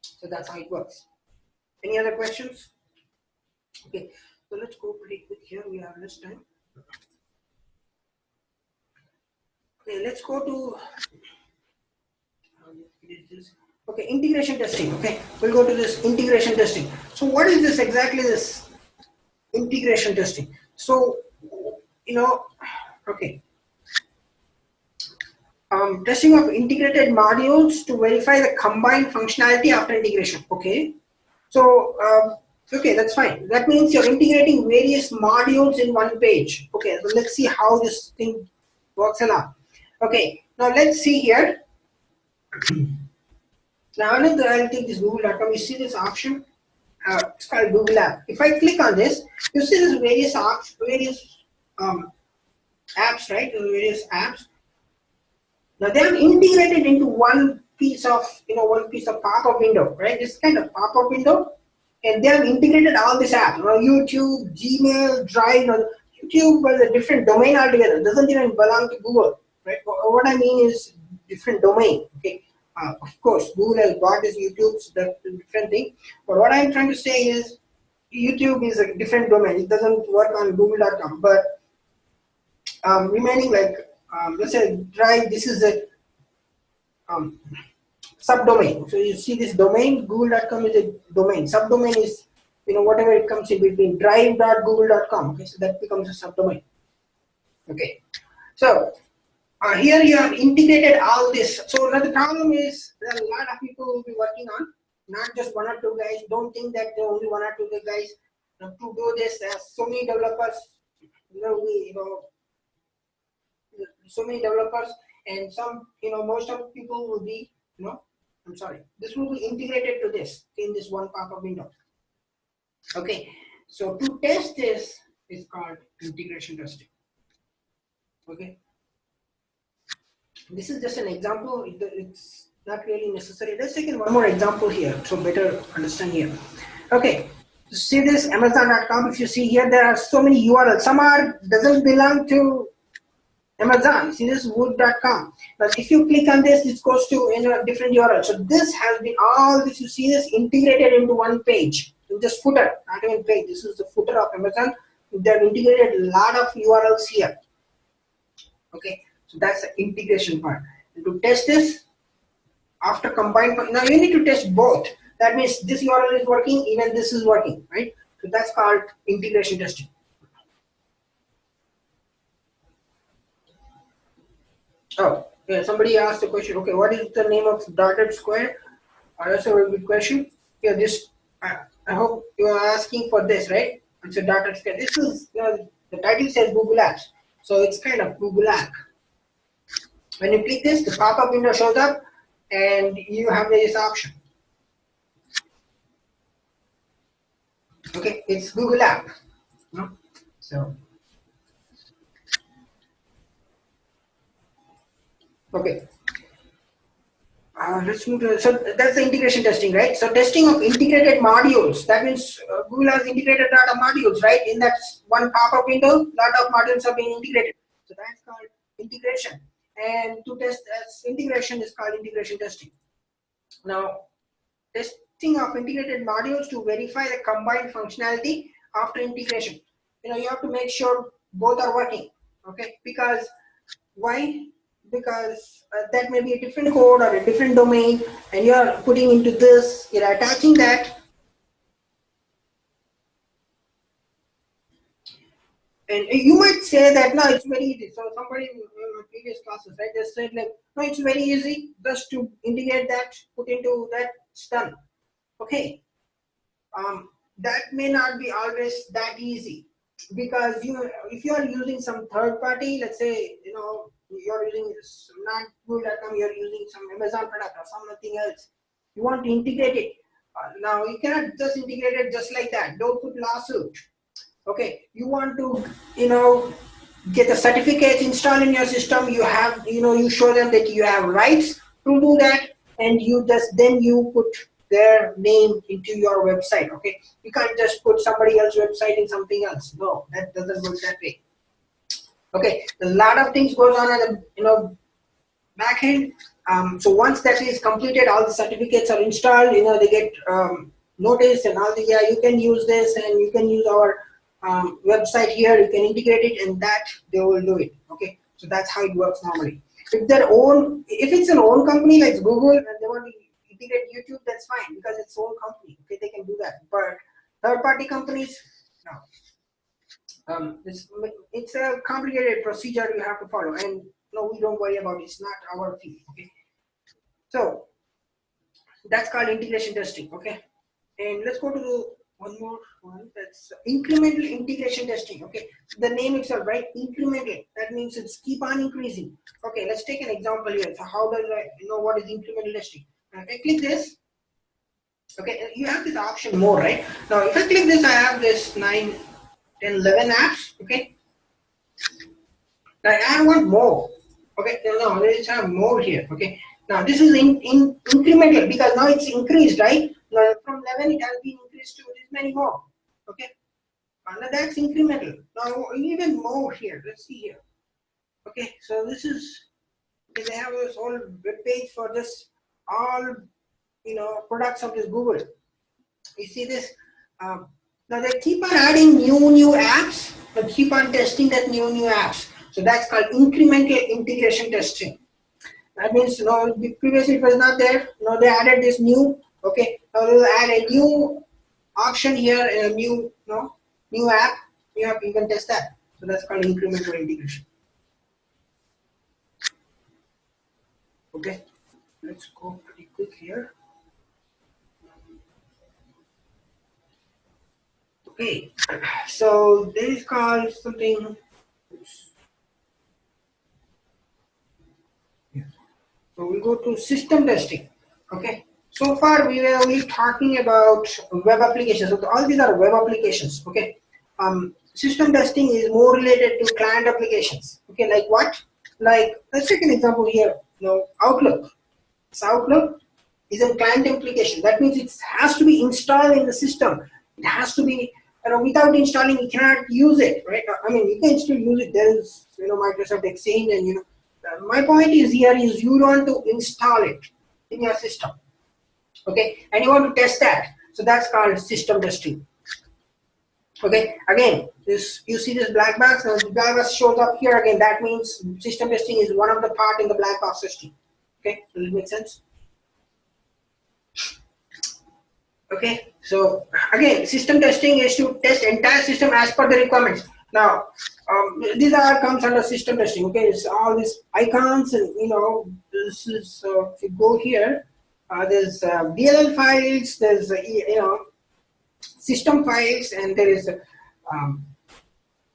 Speaker 1: So that's how it works. Any other questions? Okay. So let's go pretty quick here. We have less time. Okay. Let's go to. Okay, integration testing. Okay, we'll go to this integration testing. So what is this exactly? This integration testing. So okay. Testing of integrated modules to verify the combined functionality after integration. Okay, so okay, that's fine. That means you're integrating various modules in one page. Okay, so let's see how this thing works along. Okay, now let's see here. Now I'll take this Google.com. You see this option? It's called Google App. If I click on this, you see there's various apps, right? Various apps. Now they are integrated into one piece of pop-up window, right? This kind of pop-up window, and they have integrated all these apps. YouTube, Gmail, Drive. YouTube was a different domain altogether. It doesn't even belong to Google, right? What I mean is different domain. Okay. Of course, Google has bought this YouTube, so that's a different thing. But what I'm trying to say is, YouTube is a different domain. It doesn't work on Google.com. But remaining let's say Drive, this is a subdomain. So you see this domain, Google.com is a domain. Subdomain is whatever it comes in between drive.google.com. Okay, so that becomes a subdomain. Okay, so. Here you have integrated all this. So now the problem is there are a lot of people who will be working on, not just one or two guys. Don't think that there are only one or two guys to do this. There are so many developers. So many developers, and some most of people will be I'm sorry. This will be integrated to this in this one pop-up window. Okay. So to test this is called integration testing. Okay. This is just an example. It's not really necessary. Let's take one more example here so better understand here. Okay, see this Amazon.com. If you see here, there are so many URLs. Some doesn't belong to Amazon. See this wood.com. But if you click on this, it goes to a different URL. So this has been all this. You see this integrated into one page. In this footer, not even page. This is the footer of Amazon. They've integrated a lot of URLs here. Okay. So that's the integration part. And to test this, after combined, now you need to test both. That means this URL is working, even this is working, right? So that's called integration testing. Oh, yeah, somebody asked a question. Okay, what is the name of dotted square? That's a very good question. Yeah, this, I hope you are asking for this, right? It's a dotted square. This is, the title says Google Apps. So it's kind of Google App. When you click this, the pop-up window shows up and you have this option. Okay, it's Google App. So, okay. Let's move to, so that's the integration testing, right? So testing of integrated modules. That means Google has integrated a lot of modules, right? In that one pop-up window, a lot of modules are being integrated. So that's called integration. And to test as integration is called integration testing. Now, testing of integrated modules to verify the combined functionality after integration. You have to make sure both are working. Okay, because why? Because that may be a different code or a different domain, and you are putting into this, you're attaching that. And you might say that, no, it's very easy. So somebody in my previous classes, right, they said like, no, it's very easy just to integrate that, put into that, it's done. Okay. That may not be always that easy, because if you are using some third party, let's say, you're using not Google.com, you're using some Amazon product or something else, you want to integrate it. Now you cannot just integrate it just like that. Don't put lawsuit. Okay, you want to, get the certificates installed in your system. You have, you show them that you have rights to do that, and then you put their name into your website. Okay, you can't just put somebody else's website in something else. No, that doesn't work that way. Okay, a lot of things goes on at the back end. So once that is completed, all the certificates are installed. They get notice and all the you can use this and you can use our website here. You can integrate it, and that they will do it. Okay, so that's how it works normally. If it's an own company like Google and they want to integrate YouTube, that's fine because it's own company. Okay, they can do that. But third-party companies, no. It's a complicated procedure you have to follow, and no, we don't worry about it. It's not our field. Okay, so that's called integration testing. Okay, and let's go to one more one. That's incremental integration testing. Okay, the name itself, right? Incremental. That means it's keep on increasing. Okay, let's take an example here. So how does I know what is incremental testing? If I click this, okay, you have this option more, right? Now, if I click this, I have this 9, 10, 11 apps. Okay. Now I want more. Okay, no, let's have more here. Okay, now this is incremental because now it's increased, right? Now from 11 it has been increased to this many more. Okay, now that's incremental. Now even more here. Let's see here. Okay, so this is they have this whole web page for this all products of this Google. You see this. Now they keep on adding new apps, but keep on testing that new apps. So that's called incremental integration testing. That means previously it was not there. Now they added this new. Okay, now they will add a new option here and a new new app. You can test that. So that's called incremental integration. Okay, let's go pretty quick here. Okay, so this is called something. So we go to system testing. Okay. So far we were only talking about web applications. So all these are web applications. Okay. System testing is more related to client applications. Okay. Like what? Like let's take an example here. Outlook. So Outlook is a client application. That means it has to be installed in the system. It has to be. Without installing, you cannot use it, right? I mean, you can still use it. There is, Microsoft Exchange, and my point is here is you want to install it in your system, okay, and you want to test that. So that's called system testing. Okay, again, you see this black box. Now the black box shows up here again. That means system testing is one of the part in the black box testing. Okay, does it make sense? Okay, so again, system testing is to test entire system as per the requirements. Now, these are comes under system testing. Okay, it's all these icons, and this is if you go here, there's DLL files, there's system files, and there is a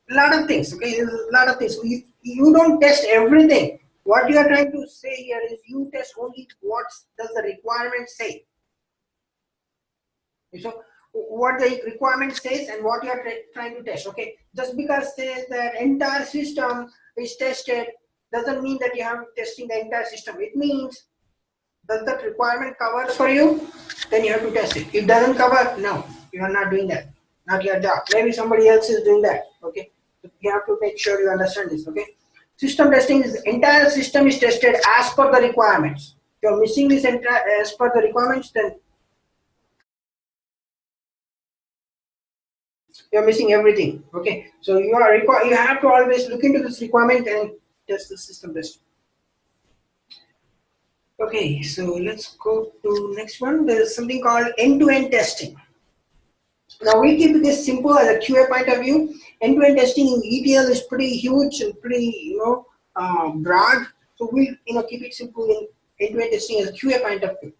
Speaker 1: lot of things. Okay, there's a lot of things. You don't test everything. What you are trying to say here is you test only what does the requirement say. So what the requirement says and what you are trying to test. Okay, just because says that entire system is tested doesn't mean that you have testing the entire system. It means does that requirement covers for you, then you have to test it. If it doesn't cover, no, you are not doing that. Not your job. Maybe somebody else is doing that. Okay, so you have to make sure you understand this. Okay, system testing is the entire system is tested as per the requirements. If you're missing this as per the requirements, then you're missing everything. Okay, so you have to always look into this requirement and test the system test. Okay, so let's go to next one. There's something called end-to-end testing. Now we keep this simple as a QA point of view. End-to-end testing in ETL is pretty huge and pretty broad. So we keep it simple in end-to-end testing as a QA point of view.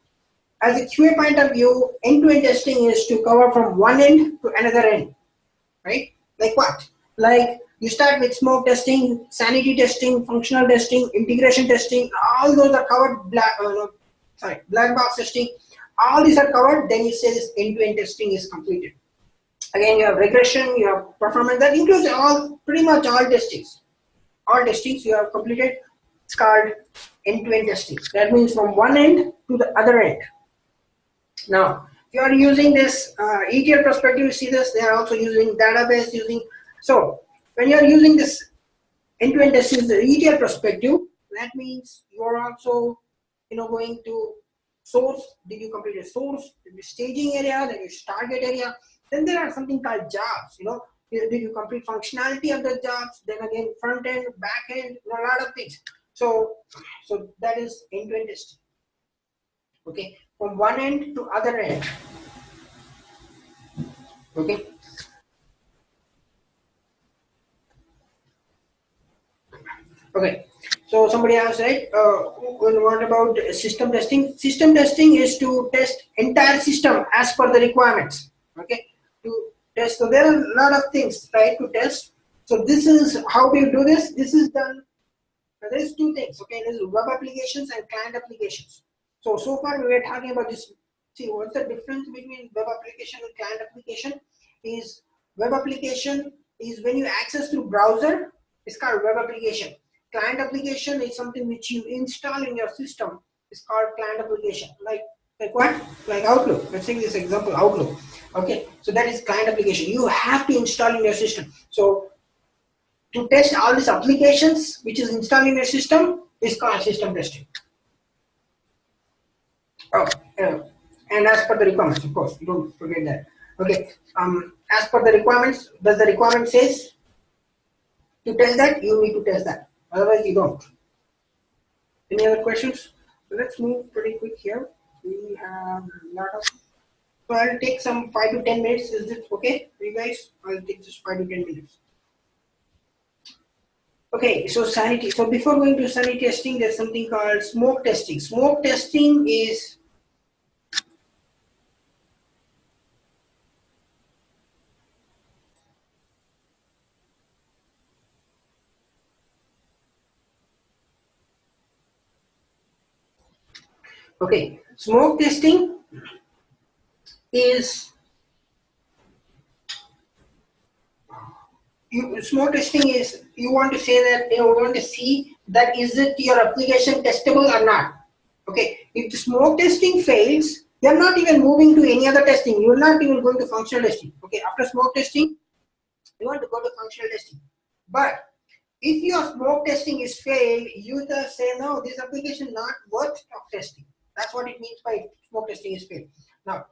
Speaker 1: As a QA point of view, end-to-end testing is to cover from one end to another end. Right? Like what? Like you start with smoke testing, sanity testing, functional testing, integration testing. All those are covered. Black box testing. All these are covered. Then you say this end-to-end testing is completed. Again, you have regression, you have performance. That includes pretty much all testings. All testings you have completed. It's called end-to-end testing. That means from one end to the other end. Now, if you are using this ETL perspective, you see this, they are also using database, so when you are using this End-to-end testing is the retail perspective. That means you're also, going to source. Did you complete a source? The staging area, then your target area. Then there are something called jobs. Did you complete functionality of the jobs? Then again, front end, back end, a lot of things. So that is end-to-end testing. Okay, from one end to other end. Okay. Okay. So somebody asked, right? What about system testing? System testing is to test entire system as per the requirements. Okay. To test. So there are a lot of things, right, to test. So this is how we do this. This is done. There's two things. Okay. There's web applications and client applications. So far we were talking about this. See, what's the difference between web application and client application? Is web application is when you access through browser. It's called web application. Client application is something which you install in your system. It's called client application. Like what? Like Outlook. Let's take this example, Outlook. Okay, so that is client application. You have to install in your system. So to test all these applications which is installed in your system is called system testing. Oh, and as per the requirements, of course, don't forget that. Okay, as per the requirements, does the requirement says to test that? You need to test that. Otherwise, you don't. Any other questions? So let's move pretty quick here. We have a lot of. So I'll take some 5 to 10 minutes. Is it okay for you guys? I'll take just 5 to 10 minutes. Okay, so sanity. So before going to sanity testing, there's something called smoke testing. Smoke testing is okay. Smoke testing is smoke testing is you want to say that you want to see that is it your application testable or not. Okay, if the smoke testing fails, you're not even moving to any other testing. You're not even going to functional testing. Okay, after smoke testing, you want to go to functional testing. But if your smoke testing is failed, you just say no, this application not worth of testing. That's what it means by smoke testing is failed. Now,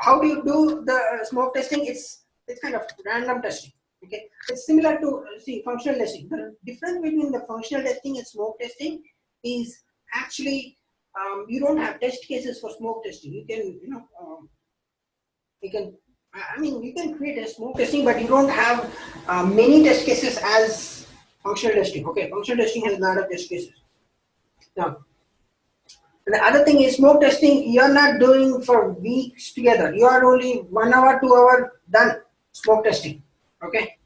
Speaker 1: how do you do the smoke testing? It's kind of random testing. Okay, it's similar to functional testing. The difference between the functional testing and smoke testing is actually you don't have test cases for smoke testing. You can you can create a smoke testing, but you don't have many test cases as functional testing. Okay, functional testing has a lot of test cases. Now, the other thing is smoke testing. You're not doing for weeks together. You are only 1 hour, 2 hour done smoke testing. Okay.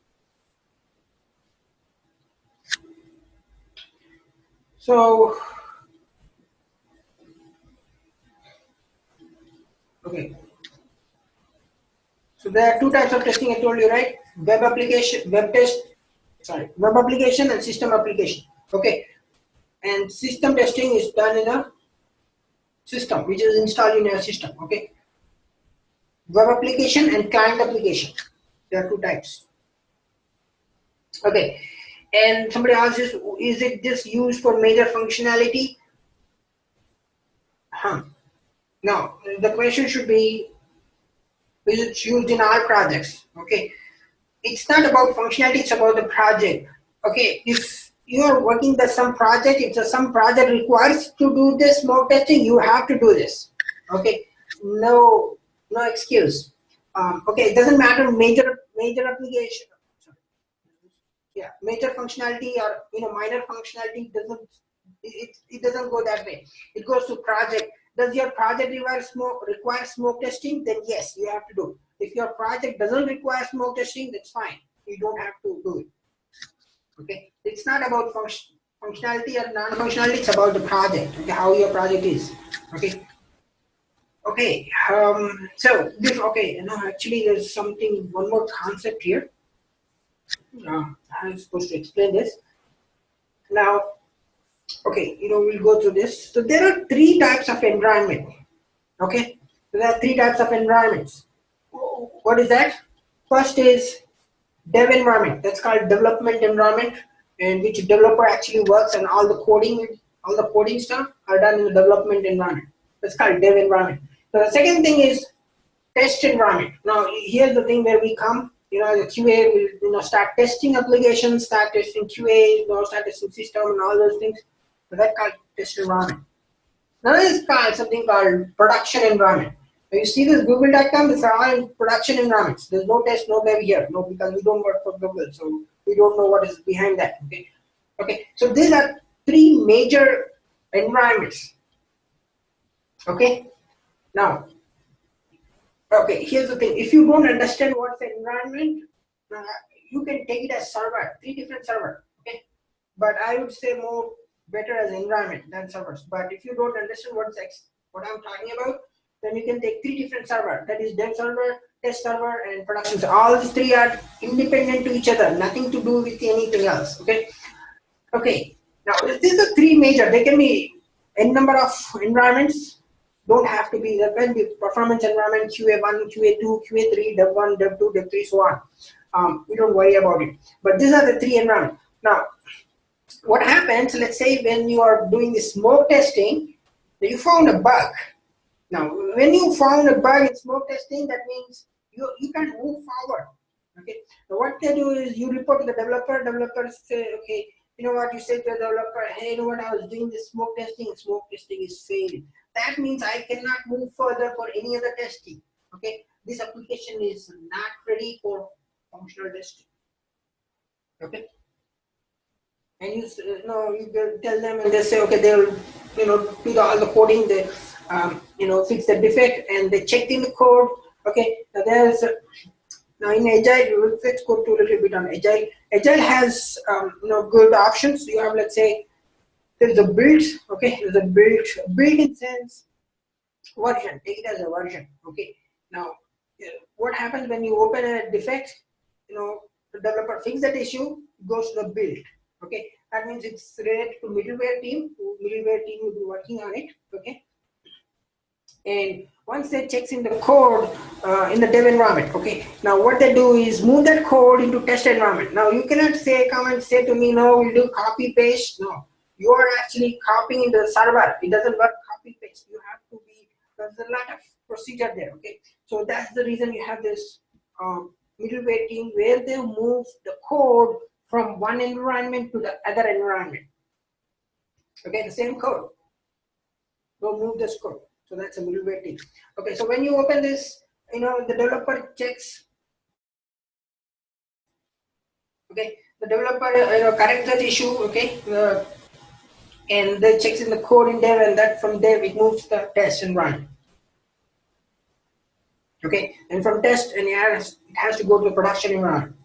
Speaker 1: So, okay. So there are two types of testing I told you, right? Web application, web application and system application. Okay. And system testing is done in a system which is installed in your system. Okay. Web application and client application. There are two types. Okay. And somebody asks, is it just used for major functionality? No. The question should be, is it used in all projects? Okay. It's not about functionality, it's about the project. Okay. If you are working with some project, if some project requires to do this smoke testing, you have to do this. Okay. No excuse. Okay. It doesn't matter major application. Yeah, major functionality or minor functionality doesn't it doesn't go that way. It goes to project. Does your project require smoke testing? Then yes, you have to do. If your project doesn't require smoke testing, that's fine. You don't have to do it. Okay, it's not about functionality or non-functionality. It's about the project. Okay, how your project is. Okay. Okay. So this. Okay. No, actually, there's one more concept here. I'm supposed to explain this. Now, okay, we'll go through this. So there are 3 types of environment. Okay, so there are 3 types of environments. What is that? First is dev environment. That's called development environment. and which developer actually works, and all the coding stuff are done in the development environment. That's called dev environment. So the second thing is test environment. Now here's the thing where we come, the QA will start testing applications, start testing QA, start testing system and all those things. So that's called test environment. Now is called something called production environment. Now you see this Google.com, it's all in production environments. There's no test, no dev here, no, because we don't work for Google, so we don't know what is behind that. Okay. So these are three major environments. Okay. Now, okay, here's the thing. If you don't understand what's the environment, you can take it as server, three different servers. Okay, but I would say more better as environment than servers. But if you don't understand what I'm talking about, then you can take three different servers. That is dev server, test server, and production. So all these three are independent to each other, nothing to do with anything else. Okay. Okay. Now these are three major. They can be n number of environments. Don't have to be, there can be performance environment, QA1, QA2, QA3, Dev1, Dev2, Dev3, so on. We don't worry about it. But these are the three environments. Now, what happens, let's say when you are doing the smoke testing, you found a bug. Now, when you found a bug in smoke testing, that means you can move forward. Okay. So what they do is you report to the developer. Developers say, okay, you know what, you say to the developer, hey, you know what, I was doing this smoke testing is failing. That means I cannot move further for any other testing. Okay, this application is not ready for functional testing. Okay, and you tell them, and they say, okay, they will do all the coding, they fix the defect, and they check in the code. Okay, now there's now in Agile, let's go to a little bit on Agile. Agile has good options. You have, let's say, there's a build. Okay, there's a build in sense version. Take it as a version. Okay, now what happens when you open a defect? The developer fix that issue, goes to the build. Okay, that means it's related to middleware team. Middleware team will be working on it. Okay, and once they checks in the code in the dev environment, okay, now what they do is move that code into test environment. Now you cannot come and say to me, no, we'll do copy paste. No, you are actually copying into the server. It doesn't work copy paste. You have to be, there's a lot of procedure there. Okay, so that's the reason you have this middleware team where they move the code from one environment to the other environment. Okay, the same code. Don't move this code. So that's a middleware team. Okay, so when you open this, the developer checks. Okay, the developer corrects that issue. Okay, and then checks in the code in dev, and that from dev it moves to the test environment. Okay, and from test, and it has to go to the production environment.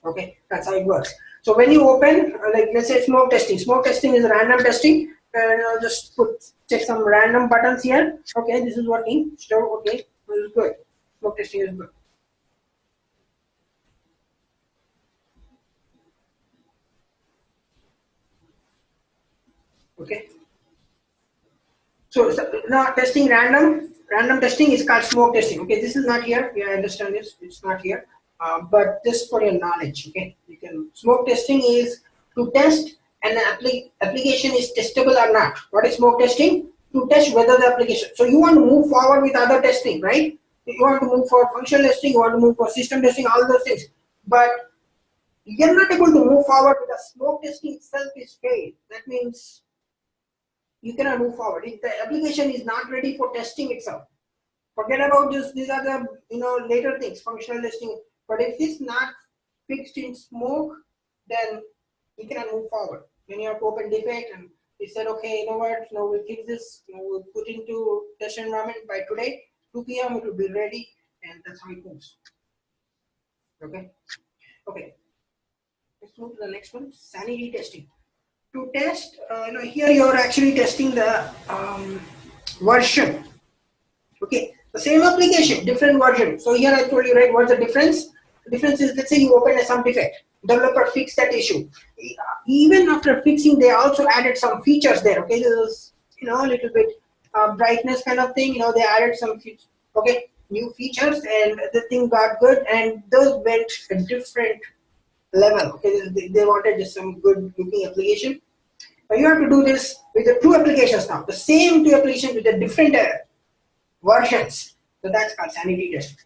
Speaker 1: Okay, that's how it works. So when you open, like let's say smoke testing. Smoke testing is random testing. And I'll just check some random buttons here. Okay, this is working. So okay, this is good. Smoke testing is good. Okay. So now testing random testing is called smoke testing. Okay, this is not here. Yeah, I understand this. It's not here. But just for your knowledge, okay, you can. Smoke testing is to test and the application is testable or not. What is smoke testing? To test whether the application. So you want to move forward with other testing, right? You want to move for functional testing, you want to move for system testing, all those things. But you're not able to move forward because smoke testing itself is failed. That means you cannot move forward. If the application is not ready for testing itself, forget about this. These are the later things, functional testing. But if it's not fixed in smoke, then you cannot move forward. When you have to open defect and you said, okay, you know what, we'll fix this, we'll put into test environment by today, 2 p.m. it will be ready, and that's how it moves. Okay. Okay. Let's move to the next one, sanity testing. To test, here you are actually testing the version. Okay, the same application, different version. So here I told you, right, what's the difference? The difference is, let's say you open some defect. Developer fixed that issue. Even after fixing, they also added some features there. Okay, this is a little bit brightness kind of thing. They added some features. Okay, new features, and the thing got good, and those went a different level. Okay, they wanted just some good looking application. But you have to do this with the two applications now. The same two applications with the different versions. So that's called sanity test.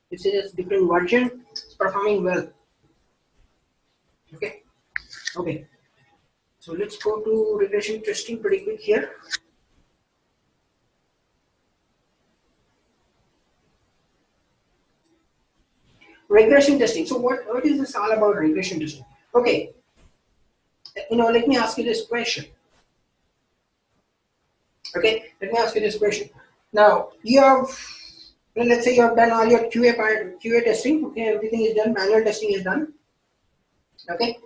Speaker 1: This is a different version, it's performing well. Okay. Okay. So let's go to regression testing pretty quick here. Regression testing. So what is this all about, regression testing? Okay. Let me ask you this question. Okay, let me ask you this question. Now, let's say you have done all your QA testing. Okay, everything is done. Manual testing is done. Okay.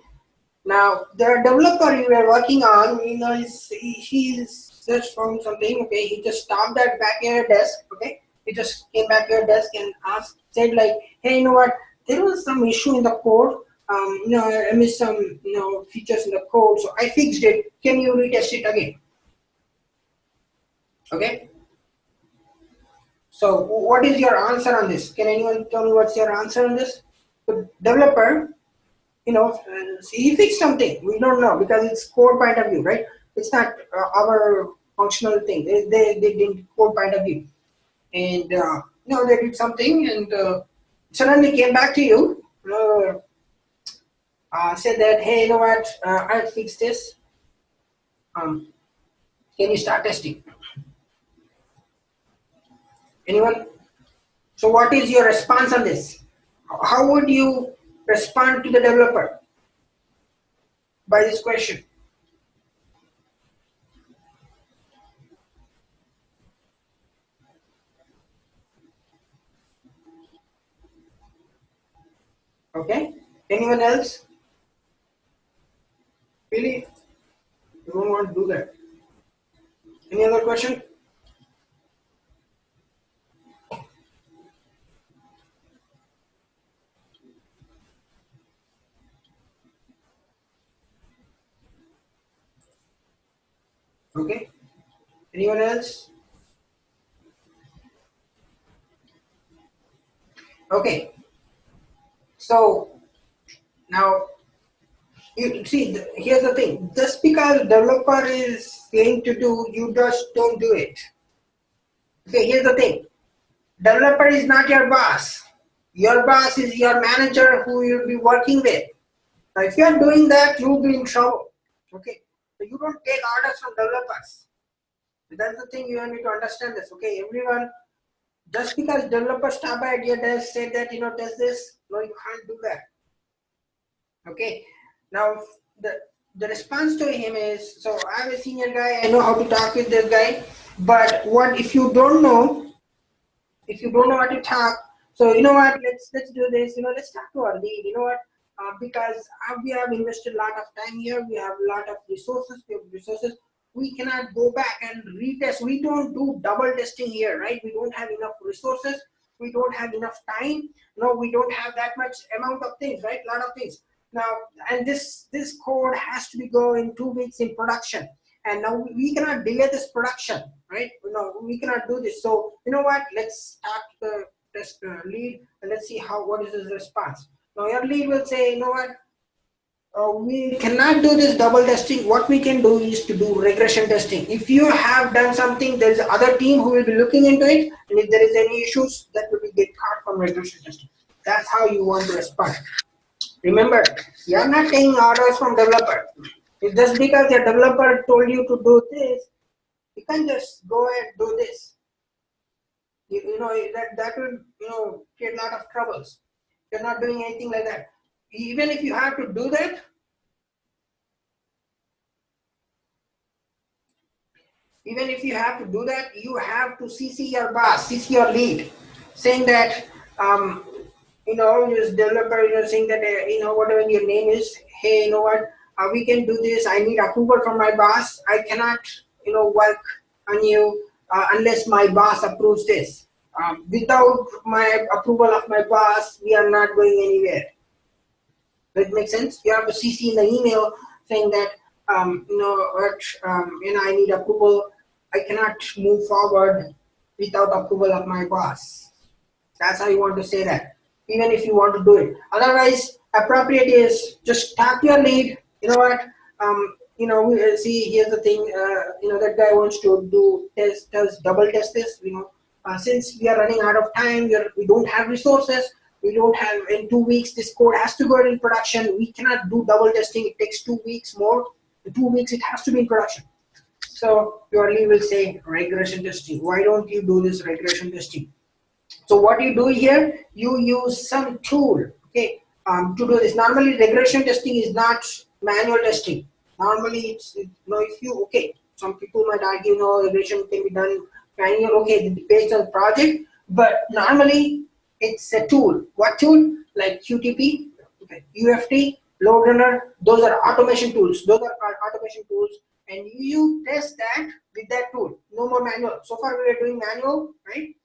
Speaker 1: Now, the developer you were working on, he's just found something. Okay, he just stopped that back at your desk. Okay, he just came back to your desk and said like, hey, you know what? There was some issue in the code. I missed some features in the code, so I fixed it. Can you retest it again? Okay. So what is your answer on this? Can anyone tell me what's your answer on this? The developer, he fixed something. We don't know because it's code point of view, right? It's not our functional thing. They did code point of view, and they did something and suddenly came back to you, said that, hey, you know what? I fixed this. Can you start testing? Anyone? So what is your response on this? How would you respond to the developer by this question? Okay. Anyone else? Really? You don't want to do that. Any other question? Okay. Anyone else? Okay. So now you see, here's the thing. Just because developer is saying to do, you just don't do it. Okay, here's the thing. Developer is not your boss. Your boss is your manager who you'll be working with. Now, if you are doing that, you'll be in trouble. Okay, so you don't take orders from developers. That's the thing you need to understand this. Okay, everyone, just because developers stop by at your desk, say that test this, no, you can't do that. Okay, now the response to him is, so I'm a senior guy, I know how to talk with this guy, but what if you don't know? If you don't know how to talk, so you know what? Let's do this. Let's talk to our lead. You know what? Because we have invested a lot of time here. We have a lot of resources. We cannot go back and retest. We don't do double testing here, right? We don't have enough resources. We don't have enough time. No, we don't have that much amount of things, right? A lot of things. Now, and this code has to be go in 2 weeks in production. And now we cannot delay this production, right? No, we cannot do this. So you know what? Let's start the test lead and let's see what is his response. Now your lead will say, you know what? We cannot do this double testing. What we can do is to do regression testing. If you have done something, there is other team who will be looking into it, and if there is any issues, that will be get caught from regression testing. That's how you want to respond. Remember, you are not taking orders from developer. If just because your developer told you to do this, you can just go and do this. That will create a lot of troubles. You're not doing anything like that. Even if you have to do that, you have to CC your boss, CC your lead, saying that this developer, saying that whatever your name is, hey, you know what? We can do this. I need approval from my boss. I cannot, work on you unless my boss approves this. Without my approval of my boss, we are not going anywhere. That makes sense. You have to CC in the email saying that, I need approval. I cannot move forward without approval of my boss. That's how you want to say that, even if you want to do it. Otherwise, Appropriate is just tap your lead. You know what? See, here's the thing. That guy wants to do double test this. Since we are running out of time, we don't have resources. We don't have in 2 weeks. This code has to go in production. We cannot do double testing. It takes 2 weeks more. In 2 weeks, it has to be in production. So your lead will say regression testing. Why don't you do this regression testing? So what you do here, you use some tool, okay, to do this. Normally, regression testing is not manual testing. Normally, if you, okay, some people might argue, no, regression can be done manual, okay, based on project, but normally it's a tool. What tool? Like QTP, okay, UFT, load runner, those are automation tools. Those are called automation tools, and you test that with that tool. No more manual. So far, we are doing manual, right?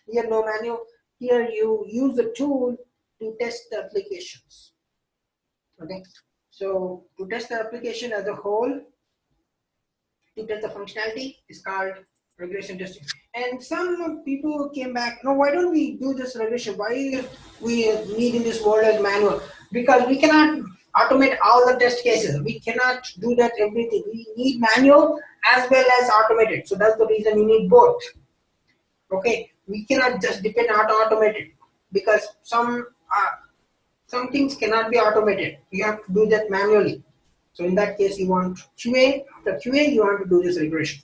Speaker 1: Here no manual. Here you use the tool to test the applications. Okay, so to test the application as a whole, to test the functionality is called regression testing. And some people came back, no, why don't we do this regression? Why we need in this world as manual? Because we cannot automate all the test cases. We cannot do that everything. We need manual as well as automated. So that's the reason we need both. Okay, we cannot just depend on automated because some things cannot be automated. You have to do that manually. So in that case, you want QA. After QA, you want to do this regression.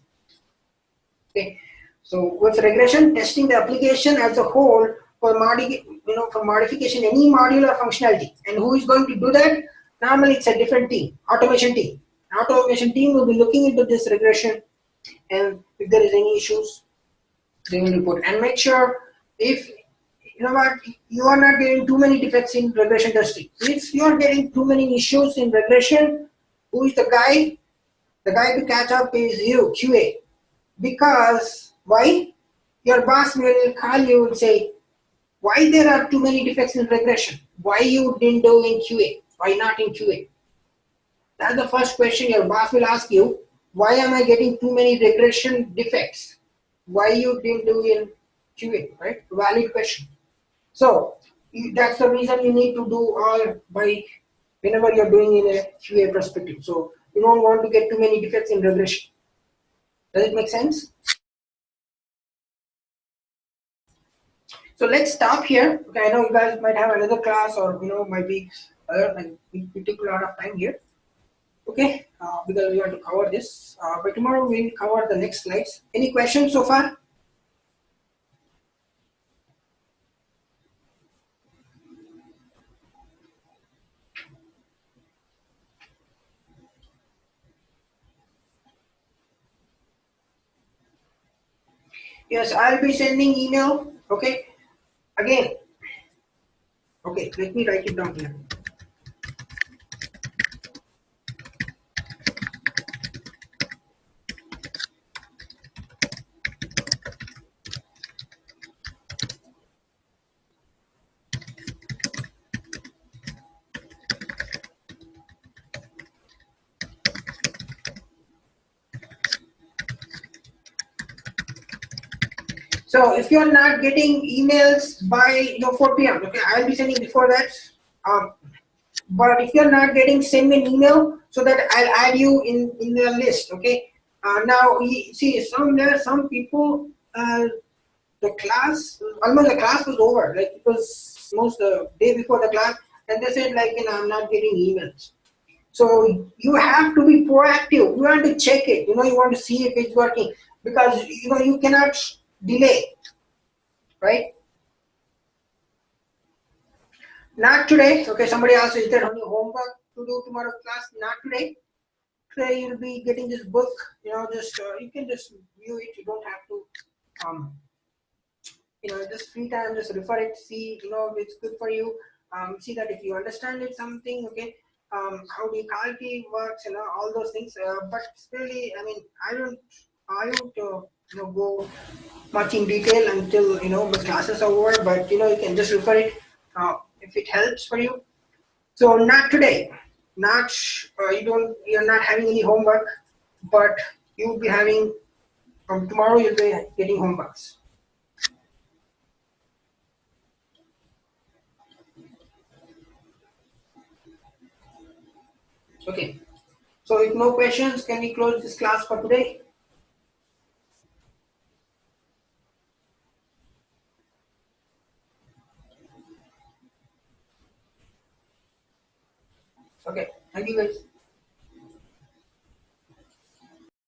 Speaker 1: Okay, so with regression, testing the application as a whole for modification any module or functionality. And who is going to do that? Normally, it's a different team, automation team. Automation team will be looking into this regression, and if there is any issues, they will report. And make sure if you are not getting too many defects in regression testing. If you are getting too many issues in regression, who is the guy? The guy to catch up is you, QA. Because why? Your boss will call you and say, why there are too many defects in regression? Why you didn't do in QA? Why not in QA? That's the first question your boss will ask you. Why am I getting too many regression defects? Why you didn't do in QA, right? Valid question. So that's the reason you need to do all by whenever you're doing in a QA perspective. So you don't want to get too many defects in regression. Does it make sense? So let's stop here. Okay, I know you guys might have another class or might be we take a lot of time here. Okay, because we have to cover this. By tomorrow we'll cover the next slides. Any questions so far? Yes, I'll be sending email. Okay, again. Okay, let me write it down here. So if you're not getting emails by 4 p.m., okay, I'll be sending before that. But if you're not getting, send me an email so that I'll add you in the list. Okay. Now see there are some people. The class was over. Like it was almost the day before the class, and they said like I'm not getting emails. So you have to be proactive. You want to check it. You want to see if it's working because you cannot delay, right? Not today. Okay, somebody asked, is there any homework to do tomorrow class? Not today. Today you'll be getting this book. Just you can just view it. You don't have to just free time, just refer it, see if it's good for you. See that if you understand it something, okay. How the calculation works, all those things. But really, I mean, I don't go much in detail until the classes are over. But you can just refer it if it helps for you. So not today, not you're not having any homework, but you'll be having from tomorrow. You'll be getting homeworks. Okay. So with no questions, can we close this class for today? Okay. Thank you guys.